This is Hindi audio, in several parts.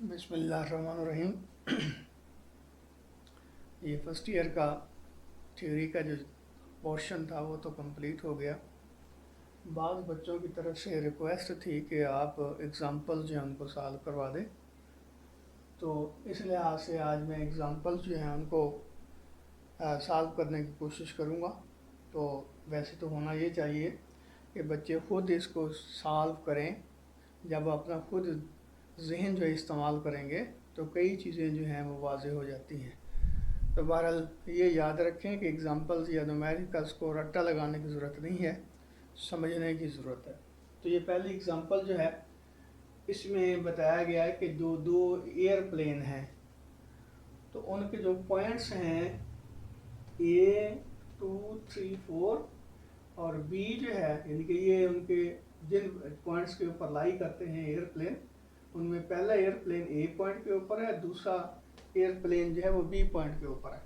बिस्मिल्लाहिर्रहमानिर्रहीम। ये फर्स्ट ईयर का थ्योरी का जो पोर्शन था वो तो कंप्लीट हो गया। बाद बच्चों की तरफ से रिक्वेस्ट थी कि आप एग्ज़ाम्पल जो है उनको सॉल्व करवा दें, तो इस लिहाज से आज मैं एग्ज़ाम्पल जो हैं उनको सॉल्व करने की कोशिश करूँगा। तो वैसे तो होना ये चाहिए कि बच्चे ख़ुद इसको सॉल्व करें। जब अपना खुद जहन जो इस्तेमाल करेंगे तो कई चीज़ें जो हैं वो वाज़ेह हो जाती हैं। तो बहरहाल ये याद रखें कि एग्ज़ाम्पल्स या न्यूमेरिकल्स को रट्टा लगाने की ज़रूरत नहीं है, समझने की ज़रूरत है। तो ये पहली एग्ज़ाम्पल जो है इसमें बताया गया है कि दो दो एयरप्लेन हैं, तो उनके जो पॉइंट्स हैं A 2 3 4 और B जो है, यानी कि ये उनके जिन पॉइंट्स के ऊपर लाई करते हैं एयरप्लेन, उनमें पहला एयरप्लेन A पॉइंट के ऊपर है, दूसरा एयरप्लेन जो है वो B पॉइंट के ऊपर है।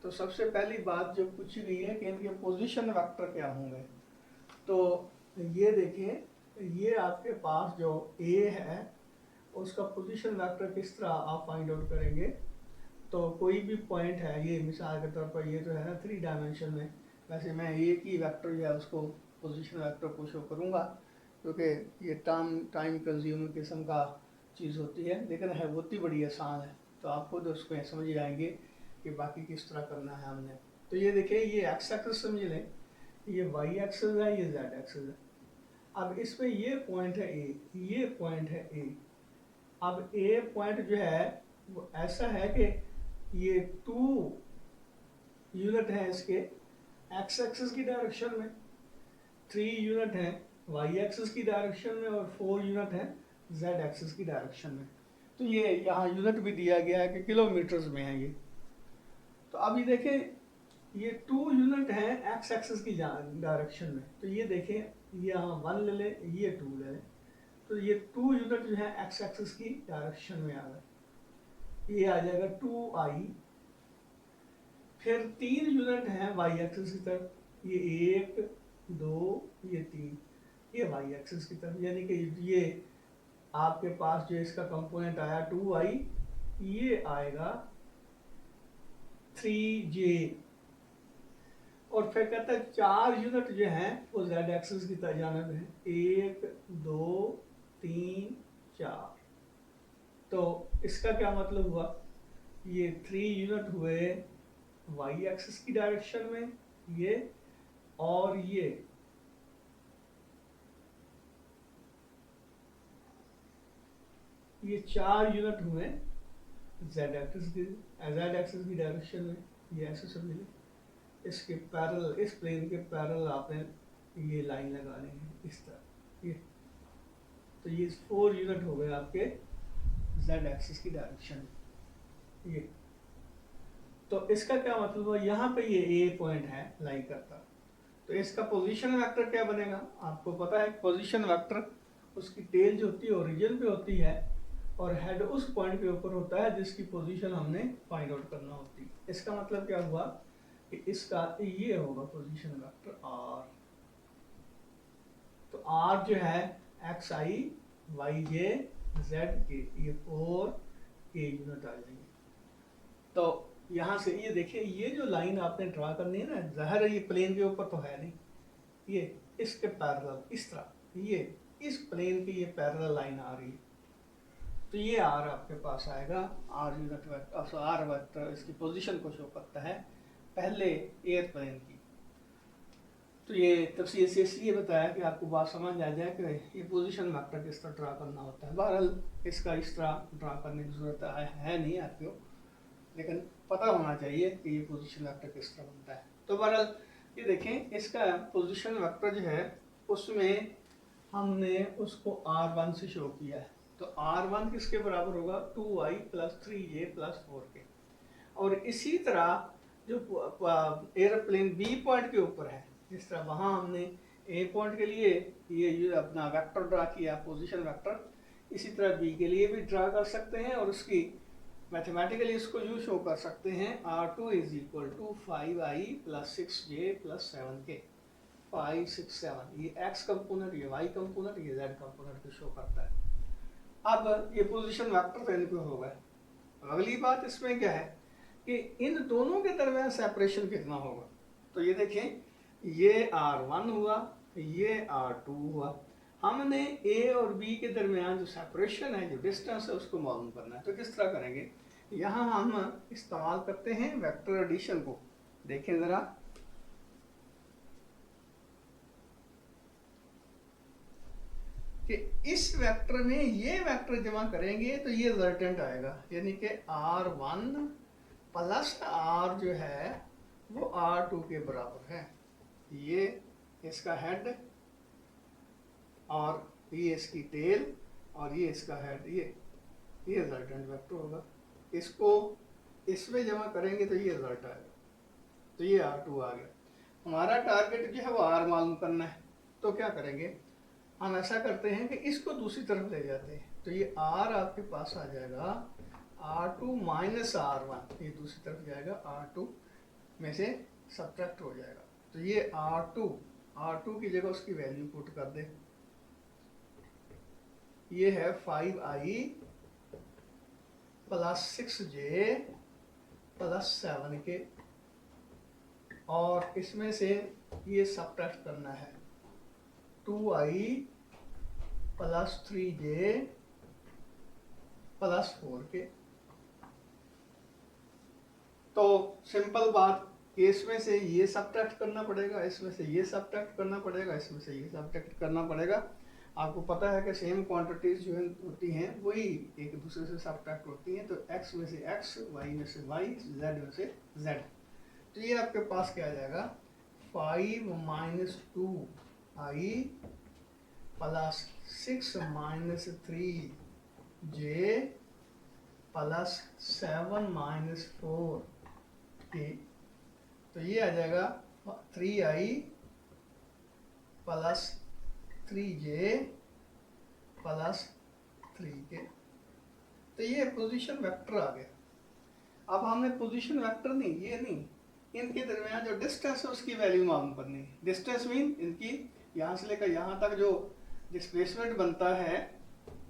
तो सबसे पहली बात जो पूछी गई है कि इनके पोजीशन वेक्टर क्या होंगे। तो ये देखिए, ये आपके पास जो A है उसका पोजीशन वेक्टर किस तरह आप फाइंड आउट करेंगे। तो कोई भी पॉइंट है, ये मिसाल के तौर पर ये जो है ना 3 डायमेंशन में, वैसे मैं एक ही वेक्टर जो है उसको पोजीशन वेक्टर को शो करूँगा, क्योंकि ये टाइम कंज्यूमर किस्म का चीज़ होती है, लेकिन है होती बड़ी आसान है। तो आप खुद उसको समझ जाएंगे कि बाकी किस तरह करना है हमने। तो ये देखिए, ये एक्स एक्सिस समझ लें, ये वाई एक्सिस है, ये जेड एक्सिस है। अब इसमें ये पॉइंट है ए, ये पॉइंट है ए। अब ए पॉइंट जो है वो ऐसा है कि ये 2 यूनिट है इसके एक्स एक्सिस की डायरेक्शन में, 3 यूनिट है वाई एक्सिस की डायरेक्शन में और 4 यूनिट है जेड एक्सिस की डायरेक्शन में। तो ये यहाँ यूनिट भी दिया गया है कि किलोमीटर्स में है ये। तो अब ये देखें, ये 2 यूनिट है एक्स एक्सिस की डायरेक्शन में। तो ये देखें, ये यहाँ 1 ले लें, ये 2 ले लें, तो ये 2 यूनिट जो है एक्स एक्सिस की डायरेक्शन में आ गए। ये आ जाएगा 2i। फिर 3 यूनिट हैं वाई एक्सिस की तरफ, ये 1 2 ये 3, ये वाई एक्सिस की तरफ, यानी कि ये आपके पास जो इसका कंपोनेंट आया 2i, ये आएगा 3j। और फिर कहता है 4 यूनिट जो हैं वो जेड एक्सिस की जानिब है, 1 2 3 4। तो इसका क्या मतलब हुआ, ये 3 यूनिट हुए वाई एक्सिस की डायरेक्शन में ये, और ये 4 यूनिट हुए जेड एक्सिस की डायरेक्शन में। ये ऐसे समझ लें, इसके पैरेलल, इस प्लेन के पैरेलल आपने ये लाइन लगानी है इस तरह ये। तो ये 4 यूनिट हो गए आपके जेड एक्सिस की डायरेक्शन में ये। तो इसका क्या मतलब हुआ, यहाँ पे ये ए पॉइंट है लाई करता, तो इसका पोजीशन वेक्टर क्या बनेगा। आपको पता है पोजीशन वेक्टर, उसकी टेल जो होती है ओरिजिन पे होती है और हेड उस पॉइंट के ऊपर होता है जिसकी पोजीशन हमने फाइंड आउट करना होती है। इसका मतलब क्या हुआ कि इसका ये होगा पोजीशन वेक्टर आर। तो आर जो है एक्स आई वाई जे जेड के, ये 4 के यूनिट आ जाएंगे। तो यहाँ से ये देखिए, ये जो लाइन आपने ड्रा करनी है ना, ज़ाहिर है ये प्लेन के ऊपर तो है नहीं, ये इसके पैरेलल इस तरह, ये इस प्लेन की ये पैरेलल लाइन आ रही है। तो ये आर आपके पास आएगा, r unit vector, r vector इसकी पोजीशन को शो करता है पहले एयरप्लेन की। तो ये तफसील से इसलिए बताया कि आपको बात समझ आ जाए कि ये पोजीशन वेक्टर किस तरह ड्रा करना होता है। बहरहाल इसका इस तरह ड्रा करने की ज़रूरत है नहीं आपको, लेकिन पता होना चाहिए कि ये पोजीशन वेक्टर किस तरह बनता है। तो बहरहाल ये देखें, इसका पोजीशन वेक्टर जो है उसमें हमने उसको R1 से शो किया है। तो R1 किसके बराबर होगा, 2i + 3j + 4k। और इसी तरह जो एयरप्लेन B पॉइंट के ऊपर है, जिस तरह वहाँ हमने A पॉइंट के लिए ये अपना वेक्टर ड्रा किया पोजीशन वेक्टर, इसी तरह B के लिए भी ड्रा कर सकते हैं और उसकी मैथमेटिकली इसको यूँ शो कर सकते हैं, R2 = 5i + 6j + 7k। 5 6 7 ये x कंपोनेंट, ये y कंपोनेंट, ये z कंपोनेंट को शो करता है। अब ये पोजीशन वेक्टर तो इनको होगा। अगली बात इसमें क्या है कि इन दोनों के दरमियान सेपरेशन कितना होगा। तो ये देखें, ये R1 हुआ, ये R2 हुआ। हमने A और B के दरमियान जो सेपरेशन है, जो डिस्टेंस है, उसको मालूम करना है। तो किस तरह करेंगे, यहाँ हम इस्तेमाल करते हैं वेक्टर एडिशन को। देखें ज़रा, कि इस वेक्टर में ये वेक्टर जमा करेंगे तो ये रिजल्टेंट आएगा, यानी कि R1 प्लस R जो है वो R2 के बराबर है। ये इसका हेड और ये इसकी टेल और ये इसका हेड, ये रिजल्टेंट वेक्टर होगा। इसको इसमें जमा करेंगे तो ये रिजल्ट आएगा। तो ये R2 आ गया। हमारा टारगेट जो है वो R मालूम करना है। तो क्या करेंगे, हम ऐसा करते हैं कि इसको दूसरी तरफ ले जाते हैं। तो ये R आपके पास आ जाएगा R2 माइनस R1, ये दूसरी तरफ जाएगा, R2 में से सब्ट्रैक्ट हो जाएगा। तो ये R2 की जगह उसकी वैल्यू पुट कर दे। ये है 5i plus 6j plus 7k, और इसमें से ये सब्ट्रैक्ट करना है 2i plus 3j plus 4k। तो सिंपल बात, इसमें से ये सब्ट्रैक्ट करना पड़ेगा, इसमें से ये सब्ट्रैक्ट करना पड़ेगा, इसमें से ये सब्ट्रैक्ट करना पड़ेगा। आपको पता है कि सेम क्वांटिटीज जो होती हैं वही एक दूसरे से सब्ट्रैक्ट होती हैं। तो x में से x, y में से y, z में से z। तो ये आपके पास क्या आ जाएगा, 5 minus 2i plus 6 minus 3j plus 7 minus 4k। तो ये आ जाएगा 3i plus 3j plus 3k। तो ये पोजीशन वेक्टर आ गया। अब हमने पोजीशन वेक्टर नहीं, ये नहीं, इनके दरमियान जो डिस्टेंस है उसकी वैल्यू मालूम करनी है। डिस्टेंस मीन इनकी यहाँ से लेकर यहाँ तक जो डिस्प्लेसमेंट बनता है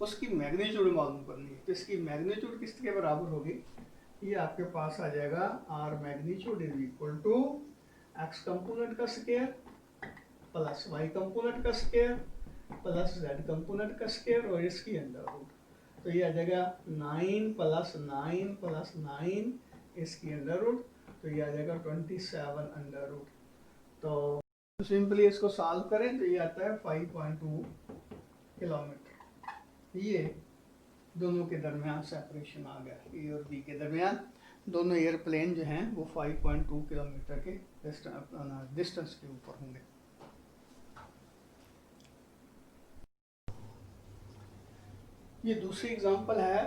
उसकी मैग्नीट्यूड मालूम करनी है। तो इसकी मैग्नीट्यूड किसके बराबर होगी, ये आपके पास आ जाएगा R magnitude is equal to x component का स्क्वायर प्लस y कंपोनेंट का स्क्वायर प्लस z कंपोनेंट का स्क्वायर और इसकी अंडर रूट। तो ये आ जाएगा 9 प्लस 9 प्लस 9 इसकी अंडर रूट। तो ये आ जाएगा 27 अंडर रूट। तो सिंपली इसको सॉल्व करें तो ये आता है 5.2 किलोमीटर। ये दोनों के दरमियान सेपरेशन आ गया। ए और बी के दरमियान दोनों एयरप्लेन जो हैं वो 5.2 किलोमीटर के डिस्टेंस के ऊपर होंगे। ये दूसरी एग्जांपल है,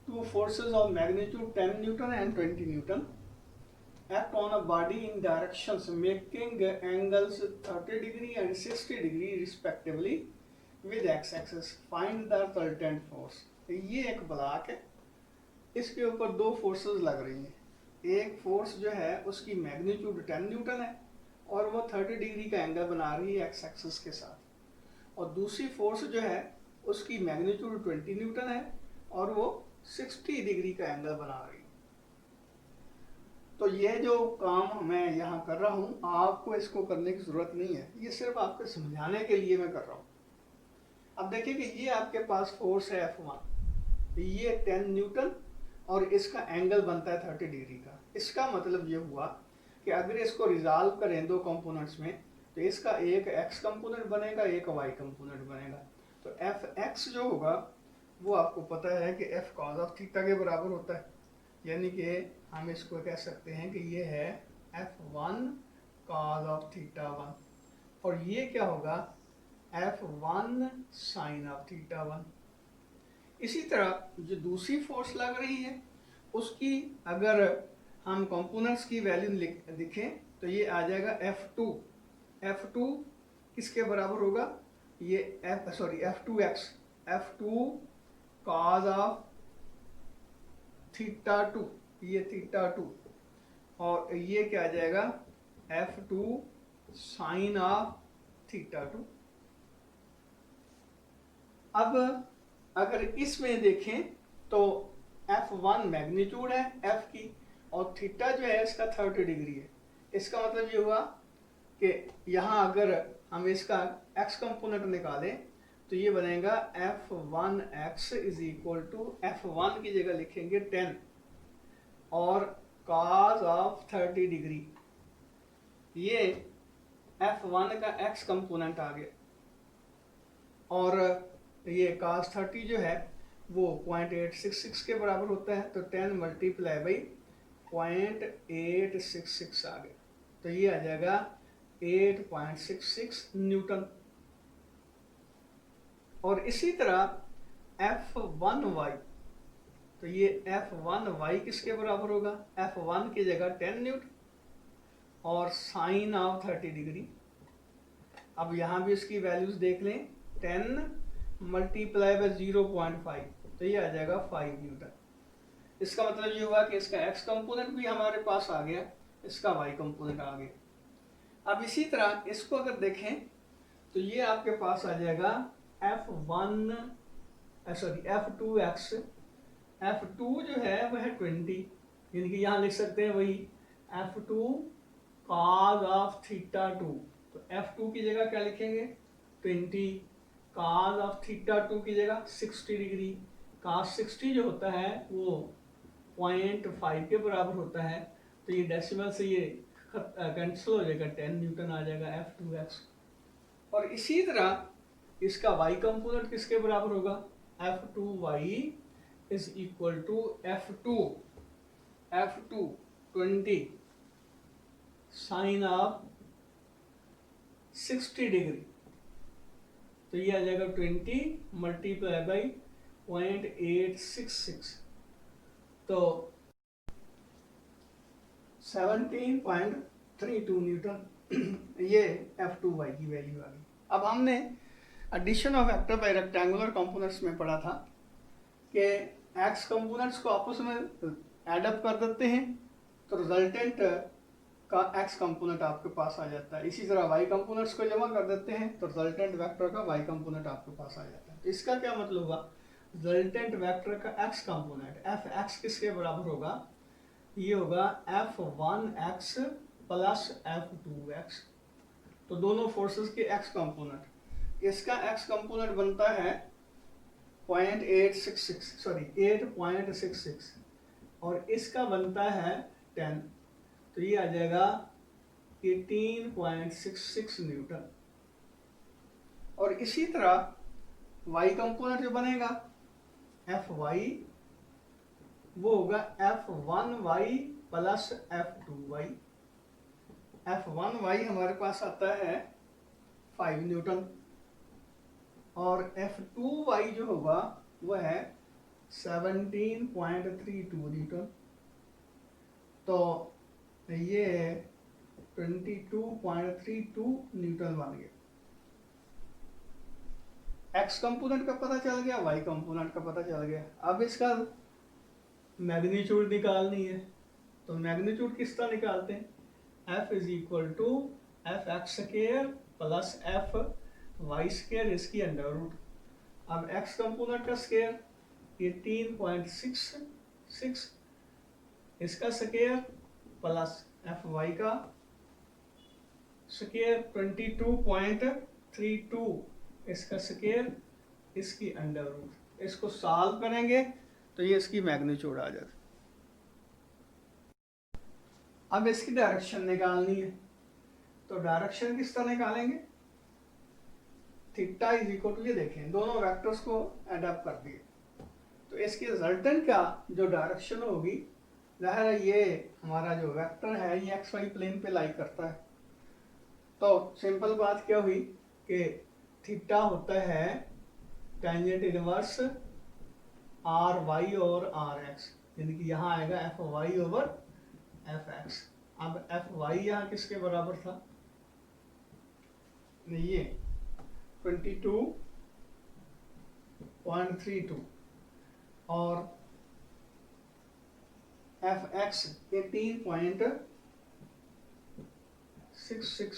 two forces of magnitude 10 Newton and 20 Newton act on a body in directions making angles 30 degree and 60 degree respectively with x-axis. Find the resultant force. ये एक ब्लॉक है, इसके ऊपर दो फोर्सेस लग रही हैं। एक फोर्स जो है उसकी मैग्नीट्यूड 10 न्यूटन है और वो 30 डिग्री का एंगल बना रही है एक्स एक्सिस के साथ, और दूसरी फोर्स जो है उसकी मैग्नीट्यूड 20 न्यूटन है और वो 60 डिग्री का एंगल बना रही है। तो ये जो काम मैं यहाँ कर रहा हूँ आपको इसको करने की ज़रूरत नहीं है, ये सिर्फ आपको समझाने के लिए मैं कर रहा हूँ। अब देखिए कि ये आपके पास फोर्स है F1, ये 10 न्यूटन और इसका एंगल बनता है 30 डिग्री का। इसका मतलब ये हुआ कि अगर इसको रिजॉल्व करें दो कंपोनेंट्स में तो इसका एक x कंपोनेंट बनेगा, एक y कंपोनेंट बनेगा। तो Fx जो होगा वो आपको पता है कि F cos ऑफ थीटा के बराबर होता है, यानी कि हम इसको कह सकते हैं कि ये है F1 cos ऑफ थीटा 1 और ये क्या होगा F1 sin ऑफ थीटा 1। इसी तरह जो दूसरी फोर्स लग रही है उसकी अगर हम कंपोनेंट्स की वैल्यू लिखें तो ये आ जाएगा F2 किसके बराबर होगा, ये F2x F2 cos of theta 2, ये थीटा 2, और ये क्या आ जाएगा F2 sin ऑफ थीटा 2। अब अगर इसमें देखें तो F1 मैग्नीट्यूड है F की, और थीटा जो है इसका 30 डिग्री है। इसका मतलब ये हुआ कि यहाँ अगर हम इसका x कंपोनेंट निकालें तो ये बनेगा F1x is equal to F1 की जगह लिखेंगे 10 और cos ऑफ 30 डिग्री, ये F1 का x कंपोनेंट आ गया, और ये cos 30 जो है वो 0.866 के बराबर होता है, तो 10 मल्टीप्लाई बाई 0.866 आ गया, तो ये आ जाएगा 8.66 न्यूटन। और इसी तरह F1y, तो ये F1y किसके बराबर होगा, F1 की जगह 10 न्यूटन और साइन ऑफ 30 डिग्री। अब यहाँ भी इसकी वैल्यूज देख लें, 10 मल्टीप्लाई बाय 0.5, तो ये आ जाएगा 5 न्यूटन। इसका मतलब ये हुआ कि इसका x कंपोनेंट भी हमारे पास आ गया, इसका y कंपोनेंट आ गया। अब इसी तरह इसको अगर देखें तो ये आपके पास आ जाएगा F2x, F2 जो है वह है 20, यानी कि यहाँ लिख सकते हैं वही F2 cos ऑफ थीटा 2, तो F2 की जगह क्या लिखेंगे 20, cos ऑफ थीटा 2 की जगह 60 डिग्री, cos 60 जो होता है वो 0.5 के बराबर होता है, तो ये डेसिमल से ये कैंसिल हो जाएगा, 10 न्यूटन आ जाएगा F2x। और इसी तरह इसका y कंपोनेंट किसके बराबर होगा, F2y is equal to F2 20 sine of 60 degree, तो ये आ जाएगा 20 मल्टीप्लाई बाई 0.866, तो 17.32 न्यूटन ये F2y की वैल्यू आ गई। अब हमने addition of vector by rectangular components में पढ़ा था कि x कंपोनेंट्स को आपस में एड अप कर देते हैं तो रिजल्टेंट का x कंपोनेंट आपके पास आ जाता है। इसी तरह y कंपोनेंट्स को जमा कर देते हैं तो रिजल्टेंट वेक्टर का y कंपोनेंट आपके पास आ जाता है। तो इसका क्या मतलब हुआ, रिजल्टेंट वेक्टर का x कंपोनेंट Fx किसके बराबर होगा, ये होगा F1x प्लस F2x, तो दोनों फोर्सेस के x कंपोनेंट, इसका x कंपोनेंट बनता है 8.66 और इसका बनता है 10, तो ये आ जाएगा 18.66 न्यूटन। और इसी तरह y कंपोनेंट जो बनेगा Fy वो होगा F1y प्लस F2y, F1y हमारे पास आता है 5 न्यूटन और F2y जो होगा वह है 17.32 न्यूटन, तो ये 22.32 न्यूटन बन गया। x कंपोनेंट का पता चल गया, y कंपोनेंट का पता चल गया। अब इसका मैग्नीट्यूड निकालनी है, तो मैग्नीट्यूड किस तरह निकालते हैं, F is equal to F x square plus F y square इसकी अंडर रूट। अब x कंपोनेंट का स्क्वायर 18.66, इसका स्क्वायर प्लस एफ वाई का स्क्वायर 22.32, इसका स्क्वायर इसकी अंडर रूट। इसको सॉल्व करेंगे तो ये इसकी मैग्नीट्यूड आ जाती। अब इसकी डायरेक्शन निकालनी है, तो डायरेक्शन किस तरह निकालेंगे, थीटा इज इक्वल टू, ये देखें दोनों वेक्टर्स को एडअप कर दिए, तो इसकी रिजल्टेंट का जो डायरेक्शन होगी, जाहिर है ये हमारा जो वेक्टर है ये एक्स वाई प्लेन पे लाई करता है, तो सिंपल बात क्या हुई कि थीटा होता है टेंजेंट इनवर्स आर वाई और आर एक्स, यानी कि यहाँ आएगा F y over F x. अब एफ वाई यहाँ किसके बराबर था, ये 22.32 और एफ एक्स 18.66,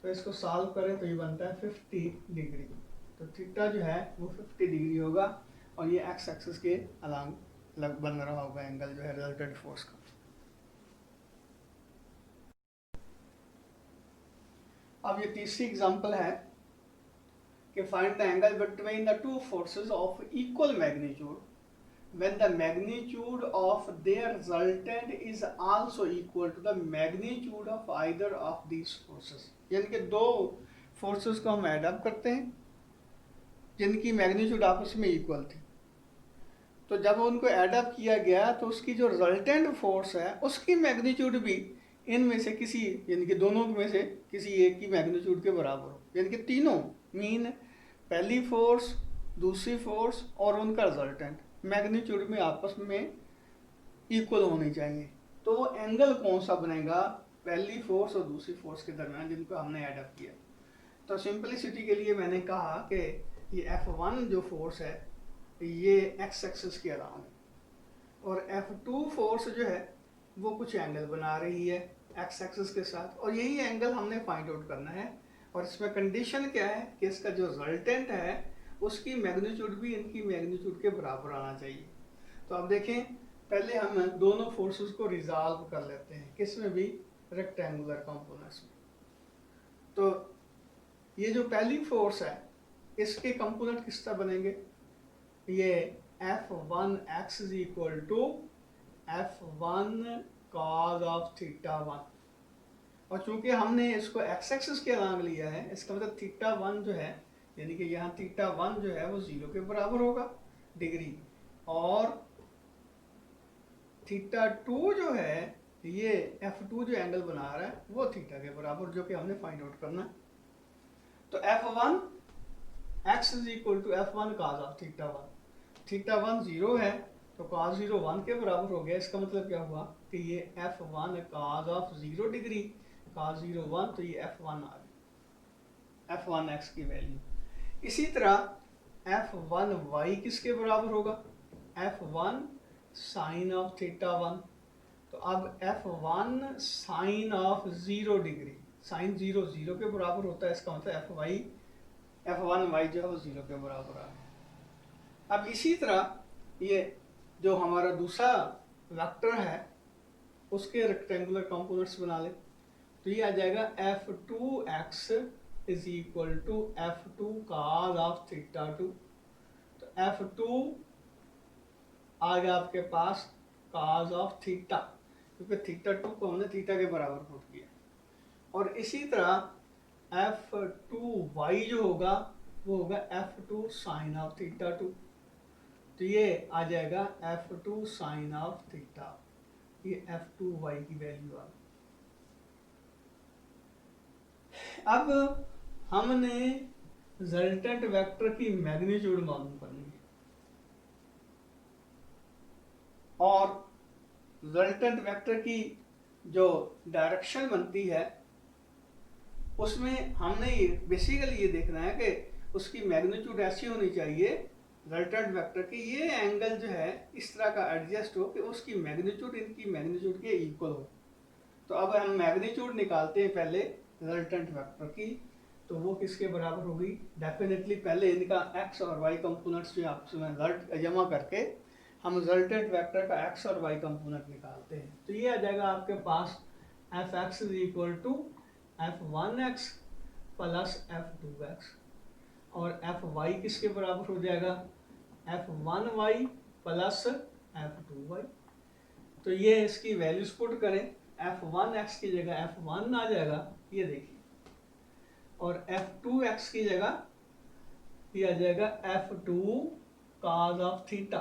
तो इसको सॉल्व करें तो ये बनता है 50 डिग्री। तो थीटा जो है वो 50 डिग्री होगा और ये एक्स एक्सिस के अलॉन्ग बन रहा होगा एंगल जो है रिजल्टेंट फोर्स का। अब ये तीसरी एग्जांपल है कि find the angle between the two forces of equal magnitude when the magnitude of their resultant is also equal to the magnitude of either of these forces। यानी कि दो फोर्सेस को हम ऐड अप करते हैं जिनकी मैग्नीट्यूड आपस में इक्वल थी, तो जब उनको ऐड अप किया गया तो उसकी जो रिजल्टेंट फोर्स है उसकी मैग्नीट्यूड भी इनमें से किसी, यानी कि दोनों में से किसी एक की मैग्नीट्यूड के बराबर हो, यानी कि तीनों मीन पहली फोर्स, दूसरी फोर्स और उनका रिजल्टेंट मैग्नीट्यूड में आपस में इक्वल होनी चाहिए। तो वो एंगल कौन सा बनेगा पहली फोर्स और दूसरी फोर्स के दरमियान जिनको हमने ऐड अप किया। तो सिंपलिसिटी के लिए मैंने कहा कि ये F1 जो फोर्स है ये एक्स एक्सिस के अराउंड है और F2 फोर्स जो है वो कुछ एंगल बना रही है एक्स एक्सिस के साथ, और यही एंगल हमने फाइंड आउट करना है। और इसमें कंडीशन क्या है कि इसका जो रिजल्टेंट है उसकी मैग्नीट्यूड भी इनकी मैग्नीट्यूड के बराबर आना चाहिए। तो अब देखें, पहले हम दोनों फोर्सेस को रिजॉल्व कर लेते हैं, किस में भी, रेक्टेंगुलर कंपोनेंट्स में। तो ये जो पहली फोर्स है इसके कंपोनेंट किस तरह बनेंगे, ये F1x is equal to F1 cos of theta 1, और चूंकि हमने इसको एक्स एक्सिस के अलॉन्ग लिया है इसका मतलब थीटा 1 जो है, यानी कि यहाँ थीटा 1 जो है वो 0 के बराबर होगा डिग्री, और थीटा 2 जो है ये F2 जो एंगल बना रहा है वो थीटा के बराबर, जो कि हमने फाइंड आउट करना है। तो F1 x is equal to F1 cos of theta 1, theta 1 0 है तो cos 0 1 के बराबर हो गया। इसका मतलब क्या हुआ कि ये F1 cos of 0 degree cos 0 1, तो ये F1 आ गया, F1x की वैल्यू। इसी तरह F1y किसके बराबर होगा, F1 साइन ऑफ थीटा 1, तो अब F1 sign of 0 degree, sign 0 0 के बराबर होता है, इसका मतलब F1y जो है वो 0 के बराबर आ गया। अब इसी तरह ये जो हमारा दूसरा वेक्टर है उसके रेक्टेंगुलर कंपोनेंट्स बना ले, तो ये आ जाएगा F2x is equal to F2 cos of theta 2, तो F2 आ गया आपके पास cos ऑफ थीटा, क्योंकि थीटा 2 को हमने थीटा के बराबर पुट किया। और इसी तरह F2y जो होगा वो होगा F2 साइन ऑफ थीटा 2, तो ये आ जाएगा F2 साइन ऑफ थीटा, ये F2y की वैल्यू आ गई। अब हमने रिजल्टेंट वेक्टर की मैग्नीट्यूड मालूम करनी है, और रिजल्टेंट वेक्टर की जो डायरेक्शन बनती है उसमें हमने बेसिकली ये देखना है कि उसकी मैग्नीट्यूड ऐसी होनी चाहिए रिजल्टेंट वेक्टर की, ये एंगल जो है इस तरह का एडजस्ट हो कि उसकी मैग्नीट्यूड इनकी मैग्नीट्यूड के इक्वल हो। तो अब हम मैग्नीट्यूड निकालते हैं पहले रिजल्टेंट वेक्टर की, तो वो किसके बराबर होगी, डेफिनेटली पहले इनका x और y कंपोनेंट्स जो आपस में जमा करके हम रिजल्टेंट वेक्टर का x और y कंपोनेंट निकालते हैं। तो ये आ जाएगा आपके पास Fx is equal to F1x plus F2x, और Fy किसके बराबर हो जाएगा, F1y प्लस F2y। तो ये इसकी वैल्यूज पुट करें, F1x की जगह F1 आ जाएगा, ये देखिए, और F2x की जगह ये आ जाएगा F2 cos ऑफ थीटा,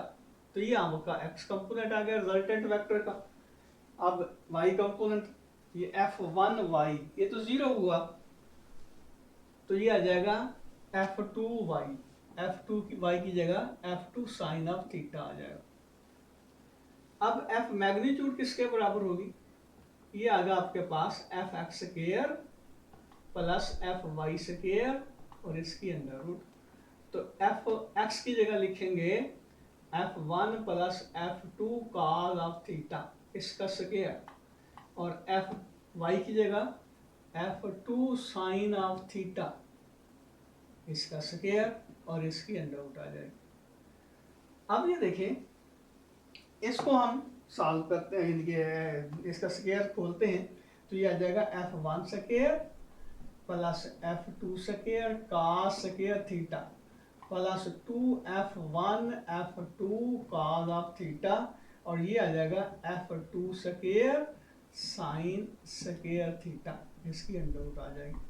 तो ये आपका x कंपोनेंट आ गया रिजल्टेंट वेक्टर का। अब y कंपोनेंट ये F1y, ये तो 0 हुआ, तो ये आ जाएगा F2y, F2y की जगह F2 साइन ऑफ थीटा आ जाएगा। अब F मैग्नीट्यूड किसके बराबर होगी, ये आ गया आपके पास Fx square plus Fy square और इसकी अंडर रूट, तो Fx की जगह लिखेंगे F1 plus F2 cos of theta इसका स्क्वायर, और Fy की जगह F2 साइन ऑफ थीटा इसका स्क्वायर, और इसकी अंडर रूट आ जाएगी। अब ये देखें, इसको हम सॉल्व करते हैं, इनके इसका स्क्वायर खोलते हैं तो ये आ जाएगा f1 square plus f2 square cos square theta plus 2f1 f2 cos of theta, और ये आ जाएगा f2 square sine square theta, इसकी अंडर रूट आ जाएगी।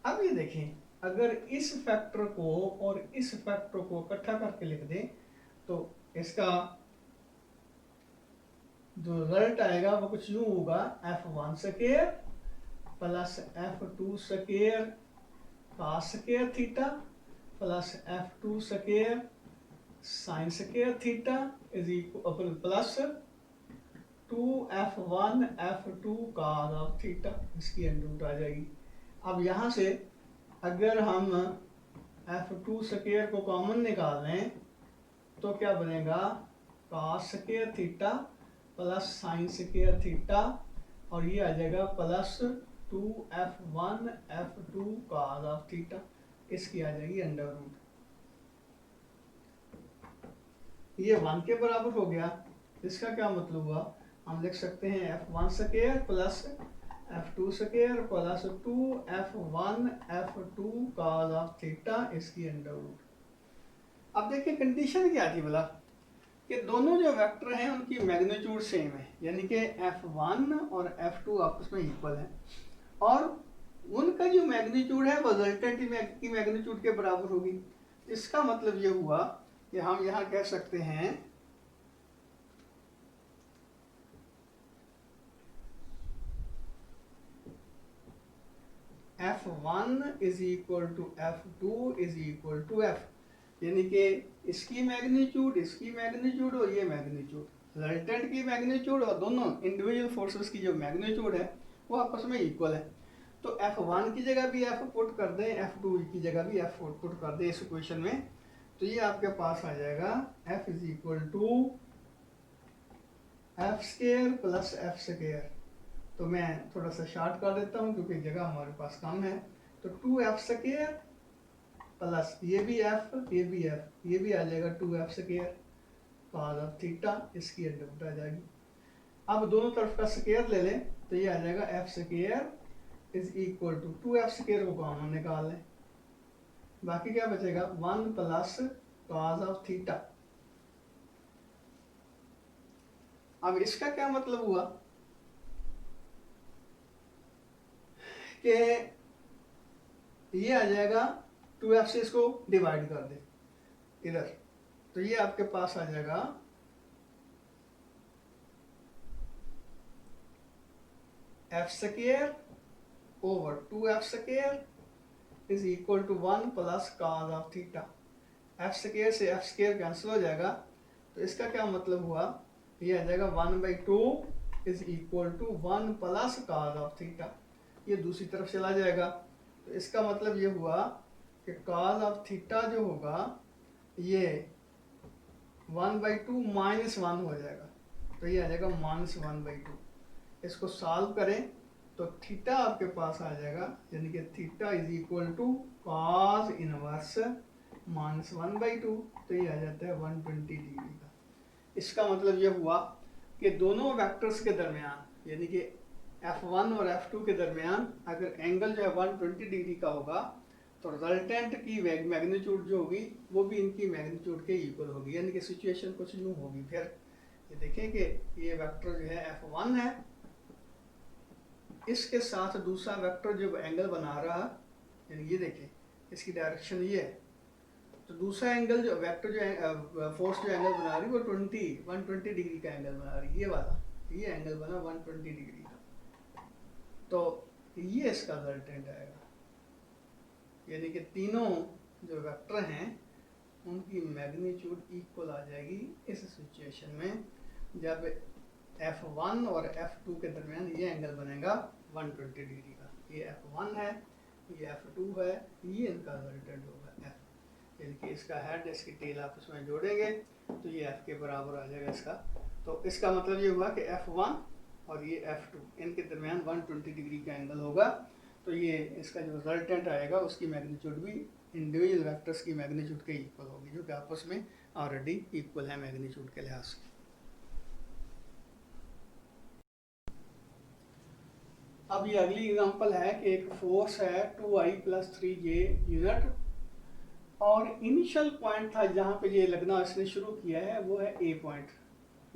अब ये देखें, अगर इस फैक्टर को और इस फैक्टर को इकट्ठा करके लिख दें तो इसका जो रिजल्ट आएगा वो कुछ यूं होगा, f1 square plus f2 square cos square theta plus f2 square sine square theta is equal plus 2f1 f2 cos of theta, इसकी अंडर रूट आ जाएगी। अब यहाँ से अगर हम f2 स्क्वायर को कॉमन निकाल लें तो क्या बनेगा, cos square theta plus sine square theta, और ये आ जाएगा plus 2f1 f2 cos of theta, इसकी आ जाएगी अंडर रूट। ये 1 के बराबर हो गया। इसका क्या मतलब हुआ, हम लिख सकते हैं f1 square plus f2 square plus 2f1 f2 cos of theta, इसकी अंडर रूट। अब देखिए कंडीशन क्या थी बोला कि दोनों जो वेक्टर हैं उनकी मैग्नीट्यूड सेम है, यानी कि f1 और f2 आपस में इक्वल है, और उनका जो मैग्नीट्यूड है वो रिजल्टेंट की मैग्नीट्यूड के बराबर होगी। इसका मतलब ये हुआ कि हम यहाँ कह सकते हैं f1 is equal to f2 is equal to f, यानी कि इसकी मैग्नीट्यूड और ये मैग्नीट्यूड, रिजल्टेंट की मैग्नीट्यूड और दोनों इंडिविजुअल फोर्सेस की जो मैग्नीट्यूड है वो आपस में इक्वल है। तो f1 की जगह भी f पुट कर दें, f2 की जगह भी f पुट कर दें इस इक्वेशन में, तो ये आपके पास आ जाएगा f is equal to f square plus f square. तो मैं थोड़ा सा शार्ट कर देता हूँ क्योंकि जगह हमारे पास कम है। तो 2f स्क्वायर प्लस ये भी f, ये भी f, ये भी आ जाएगा 2f square cos of theta, इसकी अंडर रूट आ जाएगी। अब दोनों तरफ का स्क्वायर ले लें तो ये आ जाएगा f square is equal to 2f square को कॉमन निकाल लें, बाकी क्या बचेगा 1 प्लस cos ऑफ थीटा। अब इसका क्या मतलब हुआ कि ये आ जाएगा 2f से इसको डिवाइड कर दे इधर, तो ये आपके पास आ जाएगा f square over 2f square is equal to 1 plus cos of theta. f square से f स्क्वायर कैंसिल हो जाएगा, तो इसका क्या मतलब हुआ, ये आ जाएगा 1/2 is equal to 1 plus cos of theta, ये दूसरी तरफ चला जाएगा। तो इसका मतलब ये हुआ कि cos ऑफ थीटा जो होगा ये 1/2 -1 हो जाएगा, तो ये आ जाएगा -1/2। इसको सॉल्व करें तो थीटा आपके पास आ जाएगा, यानी कि theta is equal to cos inverse -1/2, तो ये आ जाता है 120 डिग्री का। इसका मतलब ये हुआ कि दोनों वेक्टर्स के दरमियान, यानी कि f1 और f2 के दरमियान अगर एंगल जो है 120 डिग्री का होगा तो रिजल्टेंट की मैग्नीट्यूड जो होगी वो भी इनकी मैग्नीट्यूड के इक्वल होगी, यानी कि सिचुएशन कुछ यूँ होगी। फिर ये देखें कि ये वेक्टर जो है f1 है, इसके साथ दूसरा वेक्टर जो एंगल बना रहा, यानी ये देखें इसकी डायरेक्शन ये है, तो दूसरा एंगल जो वेक्टर जो फोर्स जो एंगल बना रही है वो 120 डिग्री का एंगल बना रही है, ये वाला ये एंगल बना 120 डिग्री का, तो ये इसका रिजल्टेंट आएगा। यानी कि तीनों जो वेक्टर हैं उनकी मैग्नीट्यूड इक्वल आ जाएगी इस सिचुएशन में, जब f1 और f2 के दरमियान ये एंगल बनेगा 120 डिग्री का। ये f1 है, ये f2 है, ये इनका रिजल्टेंट होगा f, यानी कि इसका हेड इसकी टेल आपस में जोड़ेंगे तो ये f के बराबर आ जाएगा इसका। तो इसका मतलब ये हुआ कि f1 और ये f2 इनके दरमियान 120 डिग्री का एंगल होगा, तो ये इसका जो रिजल्टेंट आएगा उसकी मैग्नीट्यूड भी इंडिविजुअल वेक्टर्स की मैग्नीट्यूड के इक्वल होगी, जो कि आपस में ऑलरेडी इक्वल है मैग्नीट्यूड के लिहाज से। अब ये अगली एग्जांपल है कि एक फोर्स है 2i + 3j यूनिट, और इनिशियल पॉइंट था जहाँ पे ये लगना इसने शुरू किया है वो है ए पॉइंट,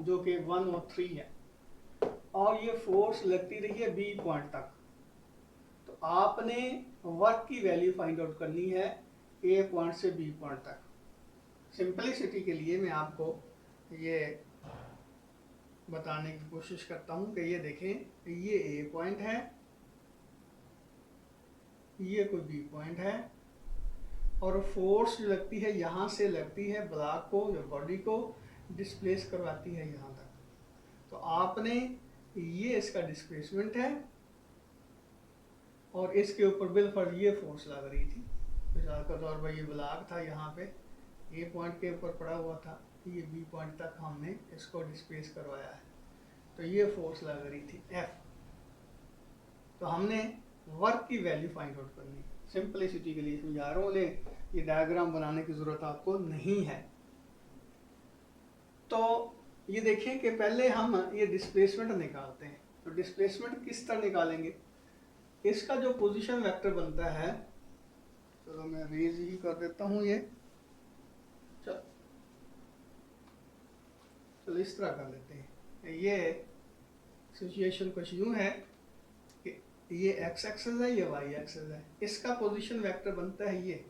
जो कि 1 और 3 है, और ये फोर्स लगती रही है बी पॉइंट तक। तो आपने वर्क की वैल्यू फाइंड आउट करनी है ए पॉइंट से बी पॉइंट तक। सिंपलिसिटी के लिए मैं आपको ये बताने की कोशिश करता हूँ कि ये देखें, ये ए पॉइंट है, ये कोई बी पॉइंट है, और फोर्स जो लगती है यहाँ से लगती है ब्लॉक को या बॉडी को डिस्प्लेस करवाती है यहाँ तक। तो आपने ये इसका डिस्प्लेसमेंट है, और इसके ऊपर बिल्कुल ये फोर्स लग रही थी। मिसाल के तौर पर ये ब्लॉक था, यहाँ पे ए पॉइंट के ऊपर पड़ा हुआ था, ये बी पॉइंट तक हमने इसको डिस्प्लेस करवाया है, तो ये फोर्स लग रही थी एफ। तो हमने वर्क की वैल्यू फाइंड आउट करनी। सिंपलिसिटी के लिए समझा रहा हूँ, ये डायग्राम बनाने की ज़रूरत आपको नहीं है। तो ये देखें कि पहले हम ये डिस्प्लेसमेंट निकालते हैं। तो डिस्प्लेसमेंट किस तरह निकालेंगे, इसका जो पोजीशन वेक्टर बनता है, चलो मैं रेज ही कर देता हूँ ये, चलो इस तरह कर लेते हैं। ये सिचुएशन कुछ यूँ है कि ये एक्स एक्सेस है, ये वाई एक्सेस है, इसका पोजीशन वेक्टर बनता है ये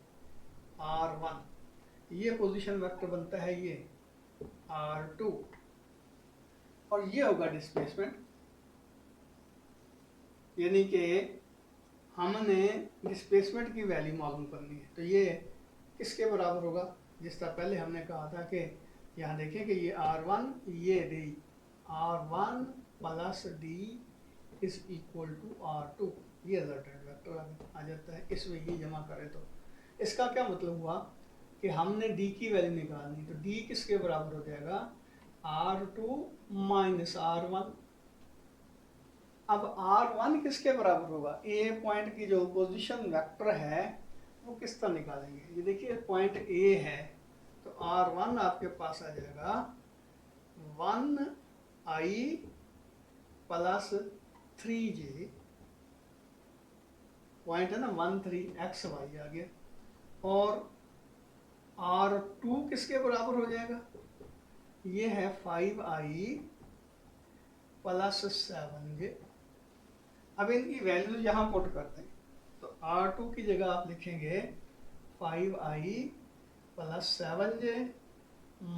r1, ये पोजीशन वेक्टर बनता है ये r2, और ये होगा डिस्प्लेसमेंट। यानी कि हमने डिस्प्लेसमेंट की वैल्यू मालूम करनी है। तो ये किसके बराबर होगा, जिस तरह पहले हमने कहा था कि यहाँ देखें कि ये r1, ये d, r1 + d is equal to r2, ये रिजल्टेंट वेक्टर आ जाता है। इसमें ये जमा करें तो इसका क्या मतलब हुआ कि हमने d की वैल्यू निकालनी, तो d किसके बराबर हो जाएगा, r2 - r1। अब r1 किसके बराबर होगा, ए पॉइंट की जो पोजीशन वेक्टर है वो किस तरह निकालेंगे। ये देखिए पॉइंट ए है, तो r1 आपके पास आ जाएगा 1i + 3j, पॉइंट है ना 1 3 x y आ गया, और r2 किसके बराबर हो जाएगा, ये है 5i + 7j। अब इनकी वैल्यू यहाँ पुट करते हैं, तो r2 की जगह आप लिखेंगे 5i + 7j -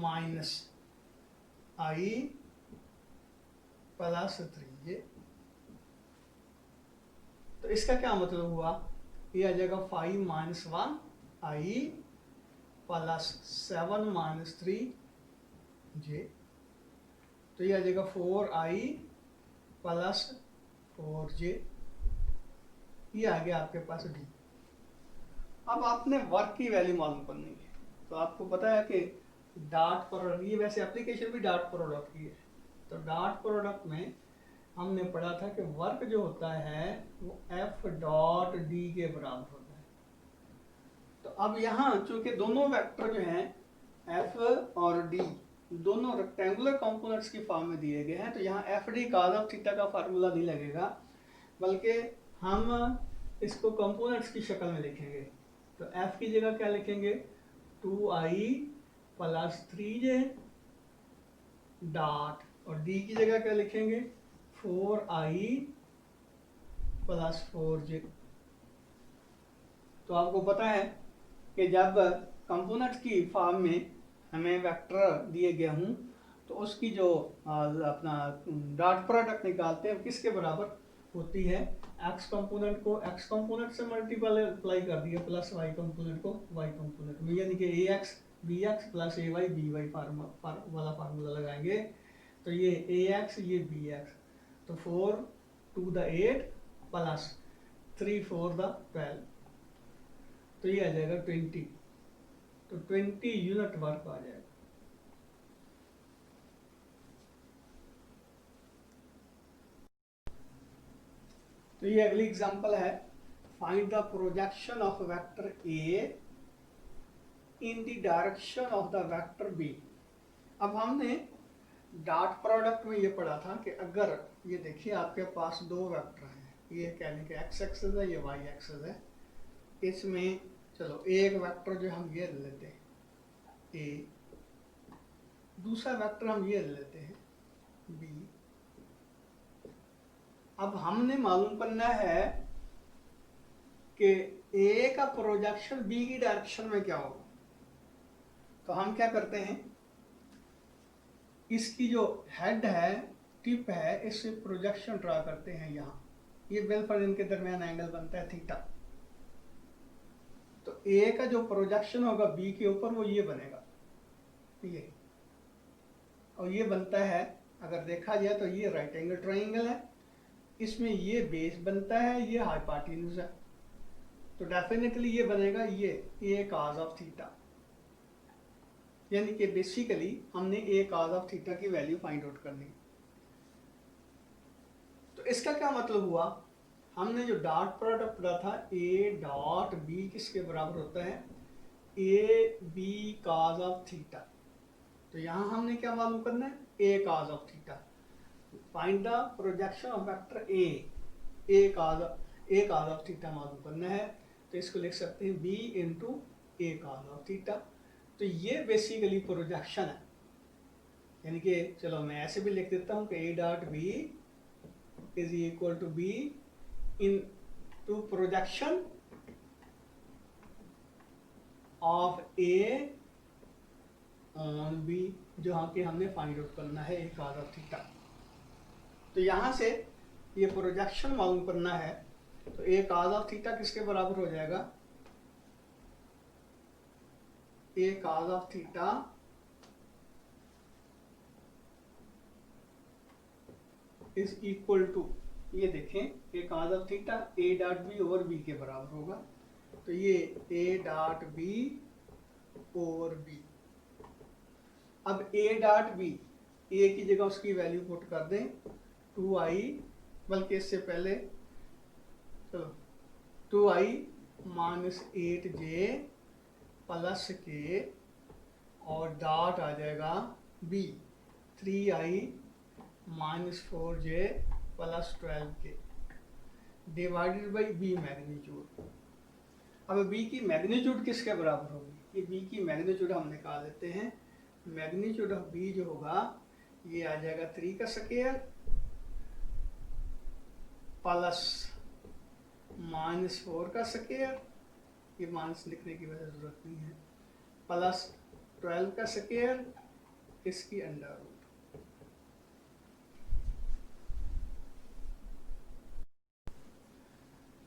i + 3j। तो इसका क्या मतलब हुआ, ये आ जाएगा 5 - 1 i + 7 - 3j, तो ये आ जाएगा 4i + 4j, ये आ गया आपके पास d। अब आपने वर्क की वैल्यू मालूम करनी है। तो आपको पता है कि डॉट प्रोडक्ट, ये वैसे एप्लीकेशन भी डॉट प्रोडक्ट की है। तो डॉट प्रोडक्ट में हमने पढ़ा था कि वर्क जो होता है वो F.D के बराबर होता है। तो अब यहाँ चूंकि दोनों वेक्टर जो हैं F और D दोनों रेक्टेंगुलर कंपोनेंट्स की फॉर्म में दिए गए हैं, तो यहाँ FD cos थीटा का फार्मूला नहीं लगेगा, बल्कि हम इसको कंपोनेंट्स की शक्ल में लिखेंगे। तो F की जगह क्या लिखेंगे, 2i + 3j डॉट, और D की जगह क्या लिखेंगे, 4i + 4j। तो आपको पता है कि जब कंपोनेंट की फॉर्म में हमें वेक्टर दिए गए हों तो उसकी जो अपना डॉट प्रोडक्ट निकालते हैं किसके बराबर होती है, एक्स कंपोनेंट को एक्स कंपोनेंट से मल्टीप्लाई कर दिया प्लस वाई कंपोनेंट को वाई कंपोनेंट में, यानी कि ए एक्स बी एक्स प्लस ए वाई बी वाई वाला फार्मूला लगाएंगे। तो ये ए एक्स ये बी एक्स, तो 4 2 द 8 प्लस 3 4 द 12, तो ये आ जाएगा 20। तो 20 यूनिट वर्क आ जाएगा। तो ये अगली एग्जांपल है, find the projection of vector a in the direction of the vector b. अब हमने डॉट प्रोडक्ट में ये पढ़ा था कि अगर ये देखिए आपके पास दो वेक्टर हैं, ये कहने के एक्स एक्सेस है, ये वाई एक्सेस है, इसमें चलो एक वेक्टर जो हम ये लेते हैं ए, दूसरा वेक्टर हम ये लेते हैं बी। अब हमने मालूम करना है कि ए का प्रोजेक्शन बी की डायरेक्शन में क्या होगा। तो हम क्या करते हैं, इसकी जो हेड है, टिप है, इससे प्रोजेक्शन ड्रा करते हैं। यहाँ ये बिल्कुल इनके दरमियान एंगल बनता है थीटा। तो ए का जो प्रोजेक्शन होगा बी के ऊपर वो ये बनेगा, ये, और ये बनता है, अगर देखा जाए तो ये राइट एंगल ट्राइंगल है, इसमें ये बेस बनता है, ये हाइपोटेन्यूज है, तो डेफिनेटली ये बनेगा ये a cos ऑफ थीटा। यानी कि बेसिकली हमने a cos ऑफ थीटा की वैल्यू फाइंड आउट करनी। तो इसका क्या मतलब हुआ, हमने जो डॉट प्रोडक्ट पढ़ा था a डॉट b किसके बराबर होता है, a b cos of theta. तो यहाँ हमने क्या मालूम करना है, a cos of theta. Find the projection of vector a cos of theta मालूम करना है। तो इसको लिख सकते हैं b into a cos of theta. तो ये बेसिकली प्रोजेक्शन है, यानी कि चलो मैं ऐसे भी लिख देता हूँ कि a dot b is equal to b into projection of a on b, जो यहाँ पे हमने फाइंड आउट करना है a cos ऑफ थीटा। तो यहाँ से ये प्रोजेक्शन मालूम करना है, तो a cos ऑफ थीटा किसके बराबर हो जाएगा, a cos of theta is equal to, ये देखें a cos of theta a dot b over b के बराबर होगा। तो ये a dot b over b। अब a डॉट बी, a की जगह उसकी वैल्यू पुट कर दें 2i, बल्कि इससे पहले चलो 2i माइनस 8j प्लस के, और डॉट आ जाएगा b 3i minus 4j plus 12k divided by b magnitude. अब b की मैग्नीट्यूड किसके बराबर होगी, ये b की मैग्नीट्यूड हम निकाल लेते हैं। मैग्नीट्यूड ऑफ b जो होगा ये आ जाएगा 3 का स्क्वायर प्लस माइनस 4 का स्क्वायर, ये माइनस लिखने की वजह जरूरत नहीं है, प्लस 12 का स्क्वायर इसकी अंडर रूट।